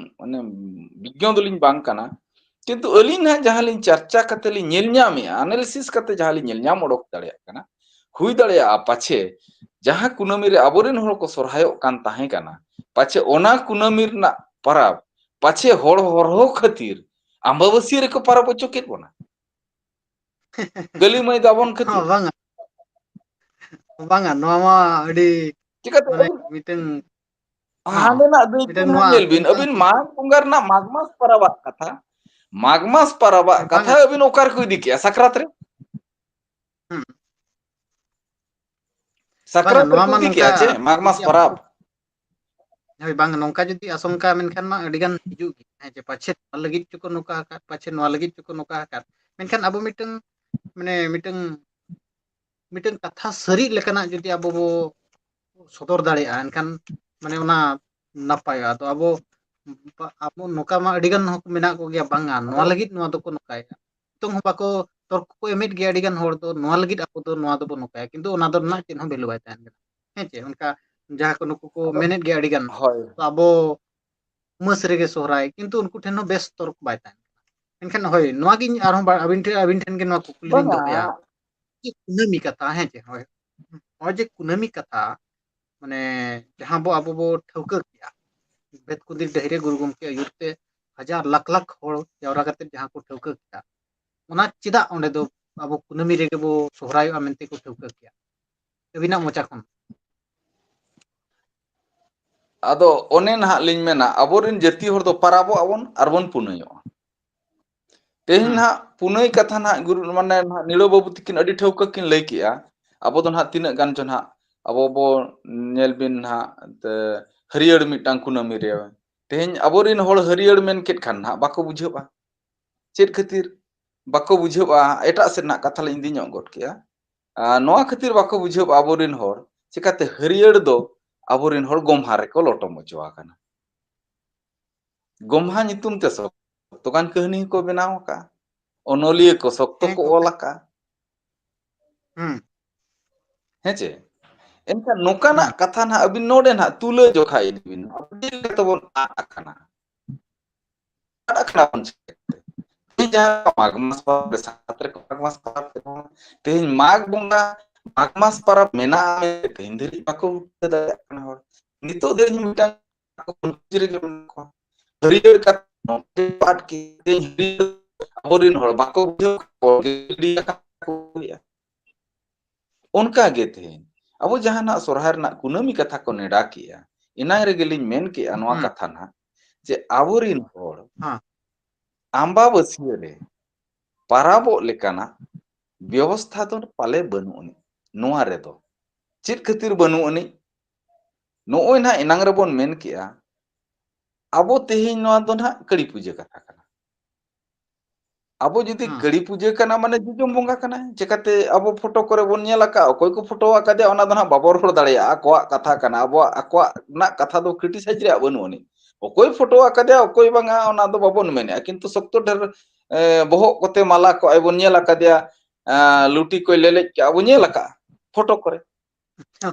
ᱵᱤᱜᱽᱜᱚ ᱫᱚᱞᱤᱧ ᱵᱟᱝ ᱠᱟᱱᱟ ᱠᱤᱱᱛᱩ ᱟᱹᱞᱤᱧ ᱱᱟᱦᱟᱜ ᱡᱟᱦᱟᱸ ᱞᱤᱧ ᱪᱟᱨᱪᱟ ᱠᱟᱛᱮ ᱞᱤᱧ ᱧᱮᱞ ᱧᱟᱢᱮᱫᱼᱟ ᱟᱱᱟᱞᱤᱥᱤᱥ ᱠᱟᱛᱮ ᱡᱟᱦᱟᱸ ᱞᱤᱧ ᱧᱮᱞ ᱧᱟᱢ ᱚᱰᱚᱠ ᱫᱟᱲᱮᱭᱟᱜ ᱠᱟᱱᱟ ᱦᱩᱭ ᱫᱟᱲᱮᱭᱟᱜᱼᱟ ᱯᱟᱪᱷᱮ ᱡᱟᱦᱟᱸ ᱠᱩᱱᱟᱹᱢᱤ ᱨᱮ ᱟᱵᱚᱨᱮᱱ ᱦᱚᱲ ᱠᱚ ᱥᱚᱨᱦᱟᱭᱚᱜ ᱠᱟᱱ ᱛᱟᱦᱮᱸ ᱠᱟᱱᱟ ᱯᱟᱪᱷᱮ ᱚᱱᱟ ᱠᱩᱱᱟᱹᱢᱤ ᱨᱮᱱᱟᱜ ᱯᱟᱨᱟᱵᱽ ᱯᱟᱪᱷᱮ ᱦᱚᱲ ᱦᱚᱨᱦᱚ ᱠᱷᱟᱹᱛᱤᱨ ᱟᱢᱵᱟᱵᱟᱹᱥᱭᱟᱹ ᱨᱮᱠᱚ ᱯᱟᱨᱟᱵᱽ ᱦᱚᱪᱚ ᱠᱮᱫ ᱵᱚᱱᱟ ᱠᱟᱹᱞᱤ ᱢᱟᱹᱭ ᱫᱟᱵᱚᱱ ᱠᱷᱟᱹᱛᱤᱨ ᱵᱟᱝᱟ ᱵᱟᱝᱟ ᱱᱚᱣᱟ ᱢᱟ ᱟᱹᱰᱤ ᱪᱤᱠᱟᱹᱛᱮ ᱢᱟᱱᱮ ᱢᱤᱫᱴᱟᱝ ᱦᱟᱸᱰᱮᱱᱟᱜ ᱫᱟᱹᱭᱠᱟᱹ ᱢᱤᱫᱴᱟᱝ ᱱᱟᱦᱟᱜ ᱱᱚᱣᱟ ᱧᱮᱞ ᱵᱤᱱ ᱟᱥᱚᱝᱠᱟ ᱟᱹᱵᱤᱱ ᱢᱟᱜᱽ ᱵᱚᱸᱜᱟ ᱨᱮᱱᱟᱜ ᱢᱟᱜᱽ ᱢᱟᱥ ᱯᱟᱨᱟᱵᱟᱜ ᱠᱟᱛᱷᱟ ᱢᱟᱜᱽ ᱢᱟᱥ ᱯᱟᱨᱟᱵᱟᱜ ᱠᱟᱛᱷᱟ ᱵᱟᱝᱟ ᱟᱹᱵᱤᱱ ᱚᱠᱟ ᱨᱮᱠᱚ ᱤᱫᱤ ᱠᱮᱜᱼᱟ ᱥᱟᱠᱨᱟᱛ ᱨᱮ ᱦᱩᱸ ᱵᱟᱝᱟ ᱥᱟᱠᱨᱟᱛ ᱱᱚᱣᱟ ᱨᱮᱠᱚ ᱢᱟ ᱤᱫᱤ ᱱᱚᱝᱠᱟ ᱠᱮᱜᱼᱟ ᱪᱮ ᱢᱟᱜᱽ ᱢᱟᱥ ᱡᱩᱫᱤ ᱯᱟᱨᱟᱵᱽ ᱦᱳᱭ ᱵᱟᱝ ᱱᱚᱝᱠᱟ ᱡᱩᱫᱤ ᱟᱥᱚᱝᱠᱟ ᱢᱮᱱᱠᱷᱟᱱ ᱢᱟ ᱟᱹᱰᱤᱜᱟᱱ ᱦᱤᱡᱩᱜ ᱜᱮ ᱦᱮᱸ ᱡᱮ ᱯᱟᱪᱷᱮᱫ ᱱᱚᱣᱟ ᱞᱟᱹᱜᱤᱫ ᱪᱚᱠᱚ ᱱᱚᱝᱠᱟ ᱟᱠᱟᱫ ᱯᱟᱪᱷᱮ ᱱᱚᱣᱟ ᱞᱟᱹᱜᱤᱫ ᱪᱚᱠᱚ ᱱᱚᱝᱠᱟ ᱟᱠᱟᱫ ᱢᱮᱱᱠᱷᱟᱱ ᱟᱵᱚ ᱢᱤᱫᱴᱟᱝ ᱢᱟᱱᱮ ᱢᱤᱫᱴᱟᱝ ᱠᱟᱛᱷᱟ ᱥᱟᱹᱨᱤᱜ ᱞᱮᱠᱟᱱᱟᱜ ᱡᱩᱫᱤ ᱟᱵᱚ ᱵᱚ ᱥᱚᱫᱚᱨ ᱫᱟᱲᱮᱭᱟᱜᱼᱟ ᱮᱱᱠᱷᱟᱱ ᱢᱟᱱᱮ ᱚᱱᱟ ᱱᱟᱯᱟᱭᱚᱜᱼᱟ ᱟᱫᱚ ᱟᱵᱚ ᱱᱚᱝᱠᱟ ᱢᱟ ᱟᱹᱰᱤᱜᱟᱱ ᱦᱚᱲ ᱢᱮᱱᱟᱜ ᱠᱚᱜᱮᱭᱟ ᱵᱟᱝᱟ ᱱᱚᱣᱟ ᱟᱫᱚ ᱞᱟᱹᱜᱤᱫ ᱱᱚᱣᱟ ᱫᱚᱠᱚ ᱱᱚᱝᱠᱟᱭᱟ ᱱᱤᱛᱚᱝ ᱦᱚᱸ ᱵᱟᱠᱚ ᱛᱚᱨᱠᱚ ᱠᱚ ᱮᱢᱮᱫ ᱜᱮᱭᱟ ᱟᱹᱰᱤ ᱜᱟᱱ ᱦᱚᱲ ᱫᱚ ᱱᱚᱣᱟ ᱞᱟᱹᱜᱤᱫ ᱟᱵᱚ ᱫᱚ ᱱᱚᱣᱟ ᱫᱚᱵᱚᱱ ᱱᱚᱝᱠᱟᱭᱟ ᱠᱤᱱᱛᱩ ᱚᱱᱟ ᱫᱚ ᱨᱮᱱᱟᱜ ᱪᱮᱫ ᱦᱚᱸ ᱵᱷᱮᱞᱩ ᱵᱟᱭ ᱛᱟᱦᱮᱱ ᱠᱟᱱᱟ ᱦᱮᱸ ᱪᱮ ᱚᱱᱠᱟ ᱡᱟᱦᱟᱸ ᱠᱚ ᱱᱩᱠᱩ ᱠᱚ ᱟᱫᱚ ᱢᱮᱱᱮᱫ ᱜᱮᱭᱟ ᱟᱹᱰᱤᱜᱟᱱ ᱦᱳᱭ ᱟᱵᱚ ᱩᱢᱟᱹᱥ ᱨᱮᱜᱮ ᱥᱚᱦᱨᱟᱭ ᱠᱤᱱᱛᱩ ᱩᱱᱠᱩ ᱴᱷᱮᱱ ᱦᱚᱸ ᱵᱮᱥ ᱛᱚᱨᱠ ᱵᱟᱭ ᱛᱟᱦᱮᱱᱟ ᱢᱮᱱᱠᱷᱟᱱ ᱦᱳᱭ ᱱᱚᱣᱟᱜᱤᱧ ᱟᱨᱦᱚᱸ ᱟᱹᱵᱤᱱ ᱴᱷᱮᱱ ᱜᱮ ᱱᱚᱣᱟ ᱠᱩᱠᱞᱤ ᱞᱤᱧ ᱵᱟᱝᱟ ᱫᱚᱦᱚᱭᱟ ᱠᱩᱱᱟᱹᱢᱤ ᱠᱟᱛᱷᱟ ᱦᱮᱸ ᱪᱮ ᱦᱳᱭ ᱱᱚᱜᱼᱚᱭ ᱡᱮ ᱠᱩᱱᱟᱹᱢᱤ ᱠᱟᱛᱷᱟ ᱢᱟᱱᱮ ᱡᱟᱦᱟᱸ ᱟᱵᱚ ᱵᱚ ᱴᱷᱟᱹᱣᱠᱟᱹ ᱠᱮᱜᱼᱟ ᱵᱮᱫᱠᱩᱸᱫᱤ ᱰᱟᱹᱦᱤᱨᱮ ᱜᱩᱨᱩ ᱜᱚᱢᱠᱮ ᱟᱹᱭᱩᱨ ᱛᱮ ᱦᱟᱡᱟᱨ ᱞᱟᱠᱷ ᱞᱟᱠᱷ ᱦᱚᱲ ᱡᱟᱣᱨᱟ ᱠᱟᱛᱮᱫ ᱡᱟᱦᱟᱸ ᱠᱚ ᱴᱷᱟᱹᱣᱠᱟᱹ ᱠᱮᱫᱟ ᱚᱱᱟ ᱪᱮᱫᱟᱜ ᱚᱸᱰᱮ ᱫᱚ ᱟᱵᱚ ᱠᱩᱱᱟᱹᱢᱤ ᱨᱮᱜᱮ ᱵᱚ ᱥᱚᱦᱨᱟᱭᱚᱜᱼᱟ ᱢᱮᱱᱛᱮ ᱠᱚ ᱴᱷᱟᱹᱣᱠᱟᱹ ᱠᱮᱜᱼᱟ ᱟᱹᱵᱤᱱᱟᱜ ᱢᱚᱪᱟ ᱠᱷᱚᱱ ᱟᱫᱚ ᱚᱱᱮ ᱱᱟᱦᱟᱜ ᱞᱤᱧ ᱢᱮᱱᱟ ᱟᱵᱚᱨᱮᱱ ᱡᱟᱹᱛᱤ ᱦᱚᱲ ᱫᱚ ᱯᱟᱨᱟᱵᱚᱜ ᱟᱵᱚᱱ ᱟᱨᱵᱚᱱ ᱯᱩᱱᱟᱹᱭᱚᱜᱼᱟ ᱛᱮᱦᱮᱧ ᱦᱮᱸ ᱱᱟᱦᱟᱜ ᱯᱩᱱᱟᱹᱭ ᱠᱟᱛᱷᱟ ᱱᱟᱦᱟᱜ ᱢᱟᱱᱮ ᱱᱟᱦᱟᱜ ᱱᱤᱲᱚ ᱵᱟᱹᱵᱩ ᱛᱟᱹᱠᱤᱱ ᱟᱹᱰᱤ ᱴᱷᱟᱹᱣᱠᱟᱹ ᱠᱤᱱ ᱞᱟᱹᱭ ᱠᱮᱜᱼᱟ ᱟᱵᱚ ᱫᱚ ᱱᱟᱦᱟᱜ ᱛᱤᱱᱟᱹᱜ ᱜᱟᱱ ᱪᱚ ᱱᱟᱦᱟᱜ ᱟᱵᱚ ᱵᱚ ᱧᱮᱞ ᱵᱤᱱ ᱱᱟᱦᱟᱜ ᱦᱟᱹᱨᱭᱟᱹᱲ ᱢᱤᱫᱴᱟᱝ ᱠᱩᱱᱟᱹᱢᱤ ᱨᱮ ᱛᱮᱦᱮᱧ ᱟᱵᱚᱨᱮᱱ ᱦᱚᱲ ᱦᱟᱹᱨᱭᱟᱹᱲ ᱢᱮᱱ ᱠᱮᱫ ᱠᱷᱟᱱ ᱱᱟᱦᱟᱜ ᱵᱟᱠᱚ ᱵᱩᱡᱷᱟᱹᱜᱼᱟ ᱪᱮᱫ ᱠᱷᱟᱹᱛᱤᱨ ᱵᱟᱠᱚ ᱵᱩᱡᱷᱟᱹᱜᱼᱟ ᱮᱴᱟᱜ ᱥᱮᱫ ᱨᱮᱱᱟᱜ ᱠᱟᱛᱷᱟ ᱞᱤᱧ ᱤᱫᱤ ᱧᱚᱜ ᱜᱚᱫ ᱠᱮᱜᱼᱟ ᱱᱚᱣᱟ ᱠᱷᱟᱹᱛᱤᱨ ᱵᱟᱠᱚ ᱵᱩᱡᱷᱟᱹᱣᱟ ᱟᱵᱚᱨᱮᱱ ᱦᱚᱲ ᱪᱤᱠᱟᱹᱛᱮ ᱦᱟᱹᱨᱭᱟᱹᱲ ᱫᱚ ᱟᱵᱚᱨᱮᱱ ᱦᱚᱲ ᱜᱚᱢᱦᱟ ᱨᱮᱠᱚ ᱞᱚᱴᱚᱢ ᱦᱚᱪᱚ ᱟᱠᱟᱱᱟ ᱜᱚᱢᱦᱟ ᱧᱩᱛᱩᱢ ᱛᱮ ᱥᱚᱠᱛᱚ ᱜᱟᱱ ᱠᱟᱹᱦᱱᱤ ᱦᱚᱸᱠᱚ ᱵᱮᱱᱟᱣ ᱟᱠᱟᱜᱼᱟ ᱚᱱᱚᱞᱤᱭᱟᱹ ᱠᱚ ᱥᱚᱠᱛᱚ ᱦᱮᱸ ᱠᱚ ᱚᱞ ᱟᱠᱟᱜᱼᱟ ᱦᱩᱸ ᱦᱮᱸ ᱪᱮ ᱮᱱᱠᱷᱟᱱ ᱦᱩᱸ ᱱᱚᱝᱠᱟᱱᱟᱜ ᱠᱟᱛᱷᱟ ᱱᱟᱦᱟᱜ ᱟᱹᱵᱤᱱ ᱱᱚᱰᱮ ᱱᱟᱦᱟᱜ ᱛᱩᱞᱟᱹ ᱡᱚᱠᱷᱟ ᱤᱫᱤ ᱵᱤᱱ ᱛᱮᱵᱚᱱ ᱟᱫ ᱟᱠᱟᱱᱟ jahat mag mas parab satre mag mas parab teh mag bunga mag mas parab mena teh diri aku tidak kena hor nito dia minta aku kunjiri ko hari kat pat ki teh aborin hor bako ko dia aku ya onka ge teh abo jahanak sorhar nak kunami katha ko neda kiya ina regelin men ki anwa katha na je aborin hor आम्बाबसिया रे पाराबो लेकाना व्यवस्था तो पाले बनुअनि नोआ रे दो चित खातिर बनुअनि नोय ना इनांग रे बोन मेन किया आबो तेहिन नोआ दो ना कड़ी पूजा कथा कना आबो जदि कड़ी पूजा कना माने जुजुम बोंगा कना चिकाते आबो फोटो करे बोन नेलका ओकोय को फोटो आकादे ओना दो ना बाबो रोड दाड़िया आकोआ कथा कना आबो आकोआ ना कथा दो क्रिटिसाइज रे बनुअनि ओकोय फोटो आकादे ओकोय बांगा ओना दो बाबोन मेने किंतु सख्तो ढेर bohok kote mala ko ay nyel akadia luti ko lelej ke abo nyel aka foto kore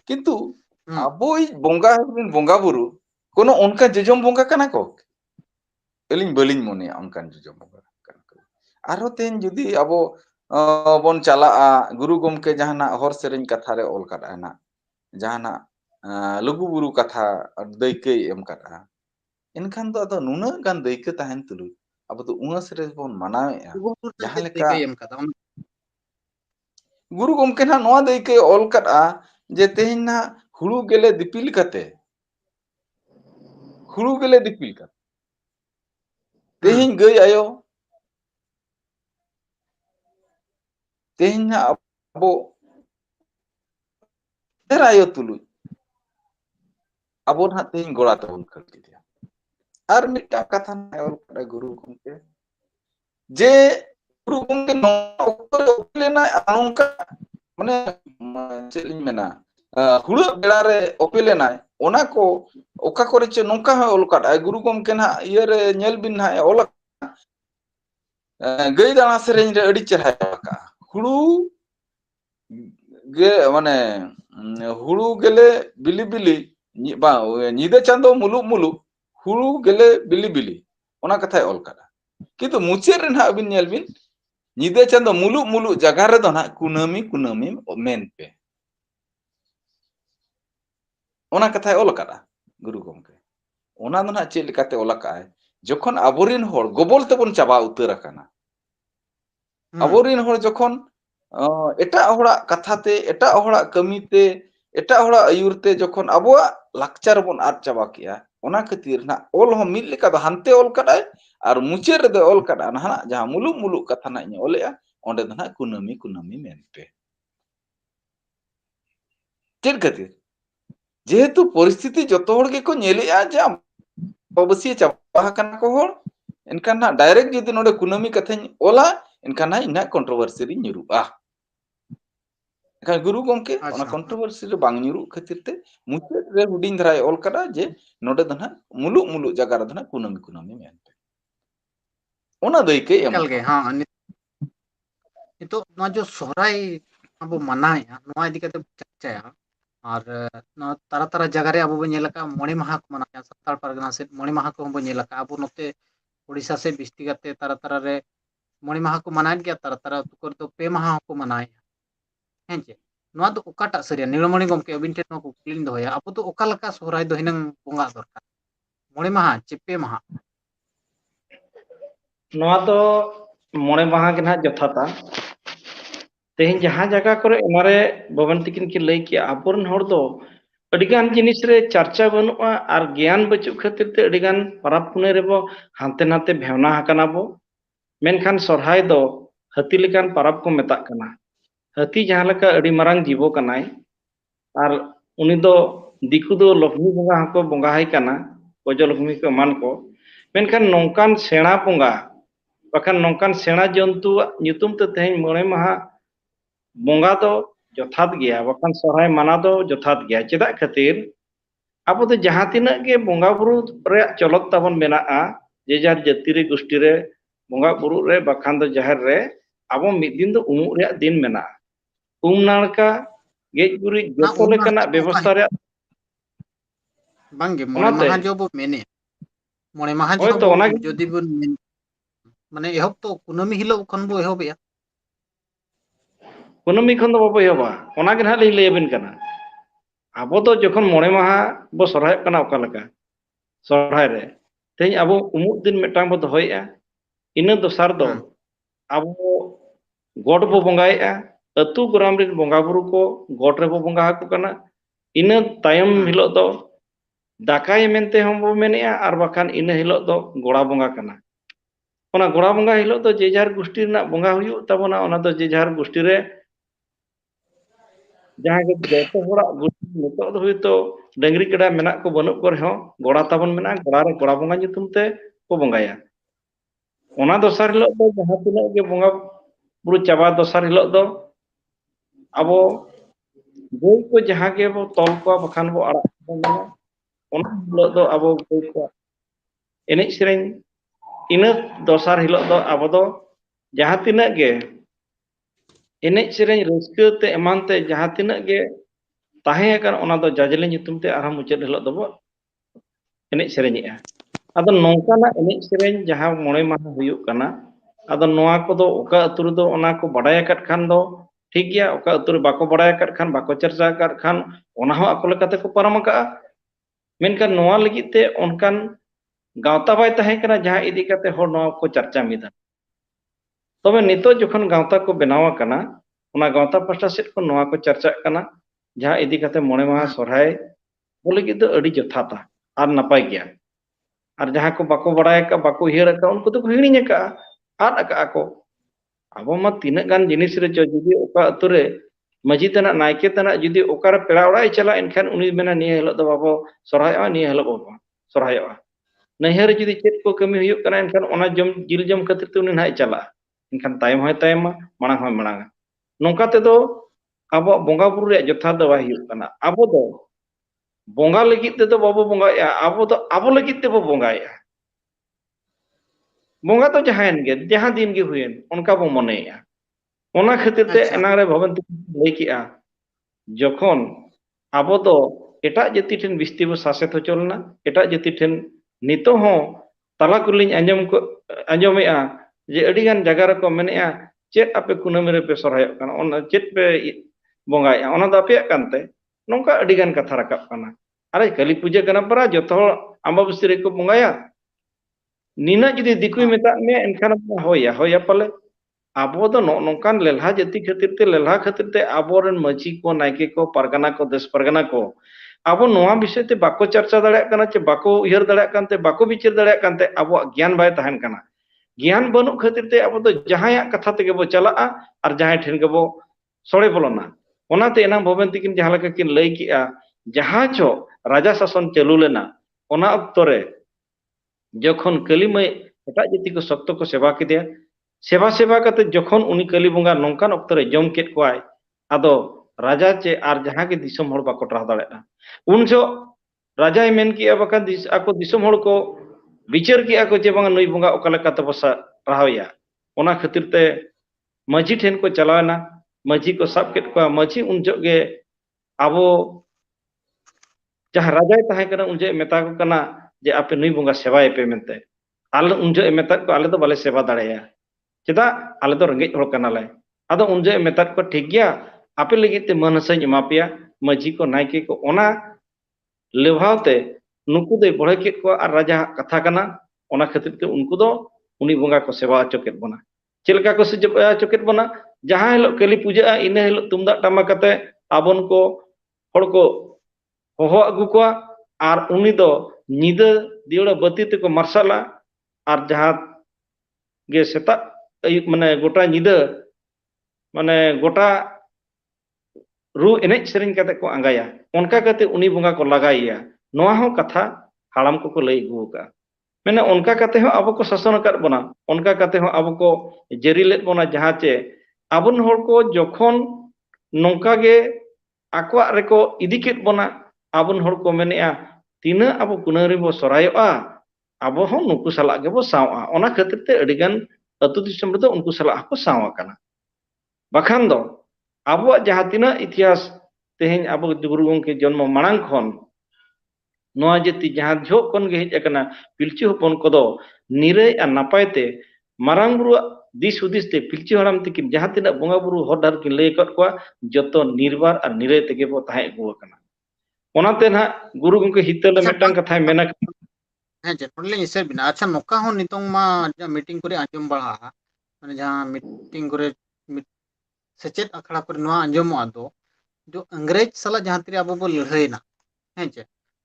kintu aboi bonga bonga buru kono onka jejom bonga kana ko elin belin mone onkan jejom bonga kana ko aro ten judi abo bon chala guru gomke jahana hor sereng katha re ol kada na jahana lugu buru katha daikei em kada enkan do ado nuna gan daike tahen tulu abo to ungas re bon manawe jahan leka guru gomke na noa daike ol kada je tehin na hulu gele dipil kate tehin gay ayo tehin na abo ayo tulu abo na tehin gola tabun kalti dia ar mita katha na ol kada guru gomke je guru gomke no opilena anongka mane chelin mena hulu belare opilena ona ko oka kore che nongka ha ol kada guru gomke na iere nyel bin na ol gay dana sereng re adi cherha ka hulu ge mane hulu gele bili bili ba nyide chando mulu mulu hulu gele bili bili ona katha ol kada kintu mucher ren ha bin nyel bin nyide chando mulu mulu jaga re do na kunami men pe ona katha ol kada guru gomke ona do na che lekate ol ka jokhon aborin hor gobol tebon chaba utar akana aborin hor jokhon eta horak katha te eta horak kami te eta horak ayur te jokhon aboa lakchar bon ad chaba kiya ona khatir na ol ho mil leka do hante ol kadai ar mucher de ol kada na jaha mulu mulu katha na nya olea onde do na kunami mente ᱪᱮᱫ ᱠᱷᱟᱹᱛᱤᱨ যেহেতু পরিস্থিতি যত হড় ᱜᱮᱠᱚ ᱧᱮᱞᱮᱜᱼᱟ ᱡᱮ ᱚᱵᱚᱥᱥᱤᱭ ᱪᱟᱵᱟ ᱟᱠᱟᱱᱟ ᱠᱚ ᱦᱚᱲ ᱮᱱᱠᱷᱟᱱ ᱱᱟᱜ ᱰᱟᱭᱨᱮᱠᱴ ᱡᱩᱫᱤ ᱱᱚᱰᱮ ᱠᱩᱱᱟᱹᱢᱤ ᱠᱟᱛᱷᱟᱧ ᱚᱞᱟ ᱮᱱᱠᱷᱟᱱ ᱱᱟᱜ ᱤᱧᱟᱹᱜ ᱠᱚᱱᱴᱨᱳᱵᱷᱟᱨᱥᱤ ᱨᱤᱧ ᱧᱩᱨᱩᱜᱼᱟ ᱮᱱᱠᱷᱟन ᱜᱩᱨᱩ ᱜᱚᱢᱠᱮ ᱚᱱᱟ ᱠᱚᱱᱴᱨᱳᱵᱷᱟᱨᱥᱤ ᱨᱮ ᱵᱟᱝ ᱧᱩᱨᱩᱜ ᱠᱷᱟᱹᱛᱤᱨ ᱛᱮ ᱢᱩᱪᱟᱹᱫ ᱨᱮ ᱦᱩᱰᱤᱧ ᱫᱷᱟᱨᱟᱭ ᱚᱞ ᱠᱟᱫᱟ ᱡᱮ ᱱᱚᱰᱮ ᱫᱚ ᱱᱟᱜ ᱢᱩᱞᱩᱜ ᱡᱟᱭᱜᱟ ᱨᱮᱫᱚ ᱱᱟᱜ ᱠᱩᱱᱟᱹᱢᱤ ᱢᱮᱱᱛᱮ ᱚᱱᱟ ᱫᱟᱹᱭᱠᱟᱹᱭ ᱮᱢ ᱠᱟᱜᱼᱟ नितो जो सोहराय अब मनाया नोआ इदी कते चर्चाया और तारा तारा जगह रे अब बो नेलका मोणे माहा को मनाया सत्तार परगना से मोणे माहा को बो नेलका अब नोते ओडिसा से बिस्ती कते तारा तारा रे मोणे माहा को मनाय गया तारा तारा तुकर तो पे माहा को मनाय हेंचे नोआ तो ओकाटा सरिया नीलमणि गमके अबिन टे नो को क्लीन दोया अब तो ओका लका सोहराय दो हिनंग बोंगा दरकार मोणे माहा चे पे माहा नोआ तो मोणे माहा के ना जथाता तेहिन जहां जगह करे एनारे बबन तिकिन की लई कि आपुरन हर दो अडिगान जिनिस रे चर्चा बनुआ और ज्ञान बचु खातिर ते अडिगान परब पुने रेबो हांते नाते भेवना हकना बो मेनखान सरहाय दो हाती लेकान परब को मेता कना हाती जहां लेका अडी मारांग जीवो कनाय और उनी दो दिकु दो लक्ष्मी बोंगा हको बोंगा हाय कना गज लक्ष्मी को मान को मेनखान नोंकान सेणा बोंगा बखान नोंकान सेणा जंतु nyutum te तेहिन मोणे माहा बोंगा तो जथात गया बखान सरहाय माना दो जथात गया चेदा खातिर अब तो जहां तिना के बोंगा बुरु रे चलत ताबन मेनाआ जे जार जाति रे गोष्ठी रे बोंगा बुरु रे बखान दो जहर रे अब मिद दिन दो उमु रे दिन मेना नाड़का गेज गुरी जतो लेकाना व्यवस्था रे बांगे मोणे माहा जो बो मेने मोणे माहा जो तो जदि बन माने एहब तो कुनामी हिलो खन बो एहबेया कुनामी खन दो बाबो एहबा ओना गे नाग लिं लैयाबिन काना आबो दो जखन मोणे माहा बो सरहायक काना ओका लेका सरहाय रे तेज आबो उमुक दिन मिटांग बो दोहयेआ इना दोसार दो आबो गॉड बो बंगायेआ अतु ग्राम रिन बंगा बुरु को गॉड रे बो बंगा हाको काना इना तायम हिलो दो दाकाय मेनते हम बो मेनेआ आर बाखान इना हिलो दो गोड़ा बंगा काना ओना गोड़ा बंगा हिलो दो जेजार गोष्ठी रना बंगा हुयु ताबोना ओना दो जेजार गोष्ठी रे जहाँ के जतो होड़ा गोष्ठी नितो दो हुयतो डंगरी कड़ा मेना को बनुक को रहो गोड़ा ताबन मेना गोड़ा रे गोड़ा बंगा nyutum ते को बंगाया ओना दोसार हिलो दो जहाँ तिना के बंगा बुरु चाबा दोसार हिलो दो आबो गई को जहाँ के बो तोल को बखान बो आड़ा मेना ओना हिलो दो आबो गई को एनेज सेरेन इना दोसार हिलो दो आबो दो जहाँ तिना के एनेज सेरेन रस्के ते एमान ते जहाँ तिना के ताहे अकन ओना दो जाजले nyutum ते आरा मुचाद हिलो दो बो एनेज सेरेनिया आदो नौकाना एनेज सेरेन जहाँ मोणे माहा हुयुक काना आदो नोआ को दो ओका अतुर दो ओना को बडाय अकद खान दो ठीक गया ओका अतुर बाको बडाय अकद खान बाको चर्चा अकद खान ओना हो आको लेकाते को पारम अकआ मेनखान नोआ लगित ते ओनकान गावता बाय ताहे काना जहाँ इदी काते होर नोआ को चर्चा मिदा तबे नितो जखन गावता को बनावा काना ओना गावता पास्टा सेट को नोआ को चर्चा काना जहाँ इदी काते मोणे माहा सरहाय बोले कि दो अडी जथाता आर नपाय गया और जहाँ को बाको बडाय का बाको हियर का उनको तो हिड़िंग का आद अका को अब मा तीना गान जिनिस रे जुदी ओका अतुरे मजी तना नायके तना जुदी ओकार पेड़ा ओड़ा चला एनखान उनी मेना निय हेलो दो बाबो सरहायआ निय हेलो बाबो सरहायआ नैहर जुदी चेत को कमी हुयुक कना एनखान ओना जम जिल जम खातिर ते उनी नाय चला एनखान तायम होय तायम मांग होय मांग नोंका ते दो अब बोंगा बुरु रे जथा दो बाय हुयुक कना अब दो बोंगा लगित ते दो बाबो बोंगाया अब दो अब लगित ते बो बोंगाया बोंगा तो जहां गे जहां दिन गे हुएन उनका बो मनेया ओना खातिर ते एना रे भवंती लई किया जखन आबो दो एटा जाति ठेन बिस्ती बो सासेत होचलना एटा जाति ठेन नितो हो तला कुलिन अंजमेआ जे अडी गान जगह रे को मेनेआ चेत आपे कुनामी रे पे सरहाय काना ओना चेत पे बोंगाया ओना द पे कानते नोंका अडी गान कथा रकाब काना अरे काली पूजा काना परा जतो अम्बाबुसी रे को बोंगाया नीना जुदी दिकुई मेता में एनखान होया होया पाले आबो दो नोंकान लेल्हा जाति खातिर ते आबोरन मजी को नायके को परगना को देश परगना को आबो नोआ विषय ते बाको चर्चा दाड़े काना चे बाको उयहर दाड़े कानते बाको विचार दाड़े कानते आबो ज्ञान बाय तहन काना ज्ञान बनु खातिर ते आबो दो जहाया कथा ते गेबो चलाआ और जहाय ठेन गेबो सोड़े बोलना ओनाते एना भवंती किन जहां लका किन लई किया जहां चो राजा शासन चालू लेना ओना अक्तरे जखन कालीमय एटा जाति को सत्य को सेवा किदे सेवा सेवा कते जखन उनी काली बंगा नोंकान अक्तरे जम केट कोआय आदो राजा चे आर जहां के दिसम हड़ बाको ट्राह दाड़ेना उन जो राजाय मेन किया बाका आको दिसम हड़ को विचार किया को जे बांगा नई बंगा ओका लेका ते बसा राहया ओना खातिर ते मजी ठेन को चलावना मजी को सब केट को मजी उन जो गे आबो जहां राजाय ताहे कना उन जे मेता को कना जे आपे नई बंगा सेवाय पे मेनते आले उन जे मेता को आले तो बाले सेवा दाड़ेया चेदा आले तो रंगे हड़ कनाले आदो उन जे मेता को ठीक गया आपे लगी ते मन हसኝ एमापिया मजी को नायके को ओना लेवाते नुकु दे बड़े केट को आर राजा कथा कना ओना खातिर ते उनको दो उनी बंगा को सेवा चोकेट बना चेलका को सेवा चोकेट बना जहां हिलो काली पूजा इना हिलो तुमदा टामा कते आबन को हड़ को होहो अगु को आर उनी दो निदा दियोड़ा बत्ती ते को मार्शला आर जहां गे सेता माने गोटा निदा माने गोटा रू एनेज सेरेन कते को आंगाया उनका कते उनी बंगा को लगाइया नोआ हो कथा हाड़ाम को लई गु का मैंने उनका कते हो अब को शासन कर बना उनका कते हो अब को जेरी लेत बना जहां चे आबन हड़ को जखन नोंका गे आकवा रेको इदी केत बना आबन हड़ को मेनेआ तीना अब कुनारी बो सरायआ अब हो नुकु सला गे बो सावा ओना खातिर ते अडिगान अतु दिसम रे उनको सला को सावा काना बखान दो अब जहां तीना इतिहास तेहेन अब गुरु गंके जन्म मांग खन नोआ जति जहां झो खन गे हेज अकना पिलचु हपन को दो निराय आ नापायते marang buruak dis hudis te pilchi haram tikin jaha tina bonga buru hor dar kin lay kat kwa joto nirbar ar nire tege bo tahe gu kana onate na guru gumke hitale अच्छा metang katha mena ᱦᱮᱸ ᱪᱮ ᱱᱚᱰᱮ ᱞᱤᱧ ᱮᱥᱮᱨ ᱵᱤᱱᱟ ᱟᱪᱪᱷᱟ ᱱᱚᱝᱠᱟ ᱦᱚᱸ ᱱᱤᱛᱚᱝ ᱢᱟ ᱢᱤᱴᱤᱝ ᱠᱚᱨᱮ ᱟᱸᱡᱚᱢ ᱵᱟᱲᱟᱜᱼᱟ ᱢᱟᱱᱮ ᱡᱟᱦᱟᱸ ᱢᱤᱴᱤᱝ ᱠᱚᱨᱮ ᱥᱮᱪᱮᱫ ᱟᱠᱷᱲᱟ ᱠᱚᱨᱮ ᱱᱚᱣᱟ ᱟᱸᱡᱚᱢᱚᱜᱼᱟ ᱫᱚ जो अंग्रेज साला जहाँ तीन अब लड़ाईना हें चे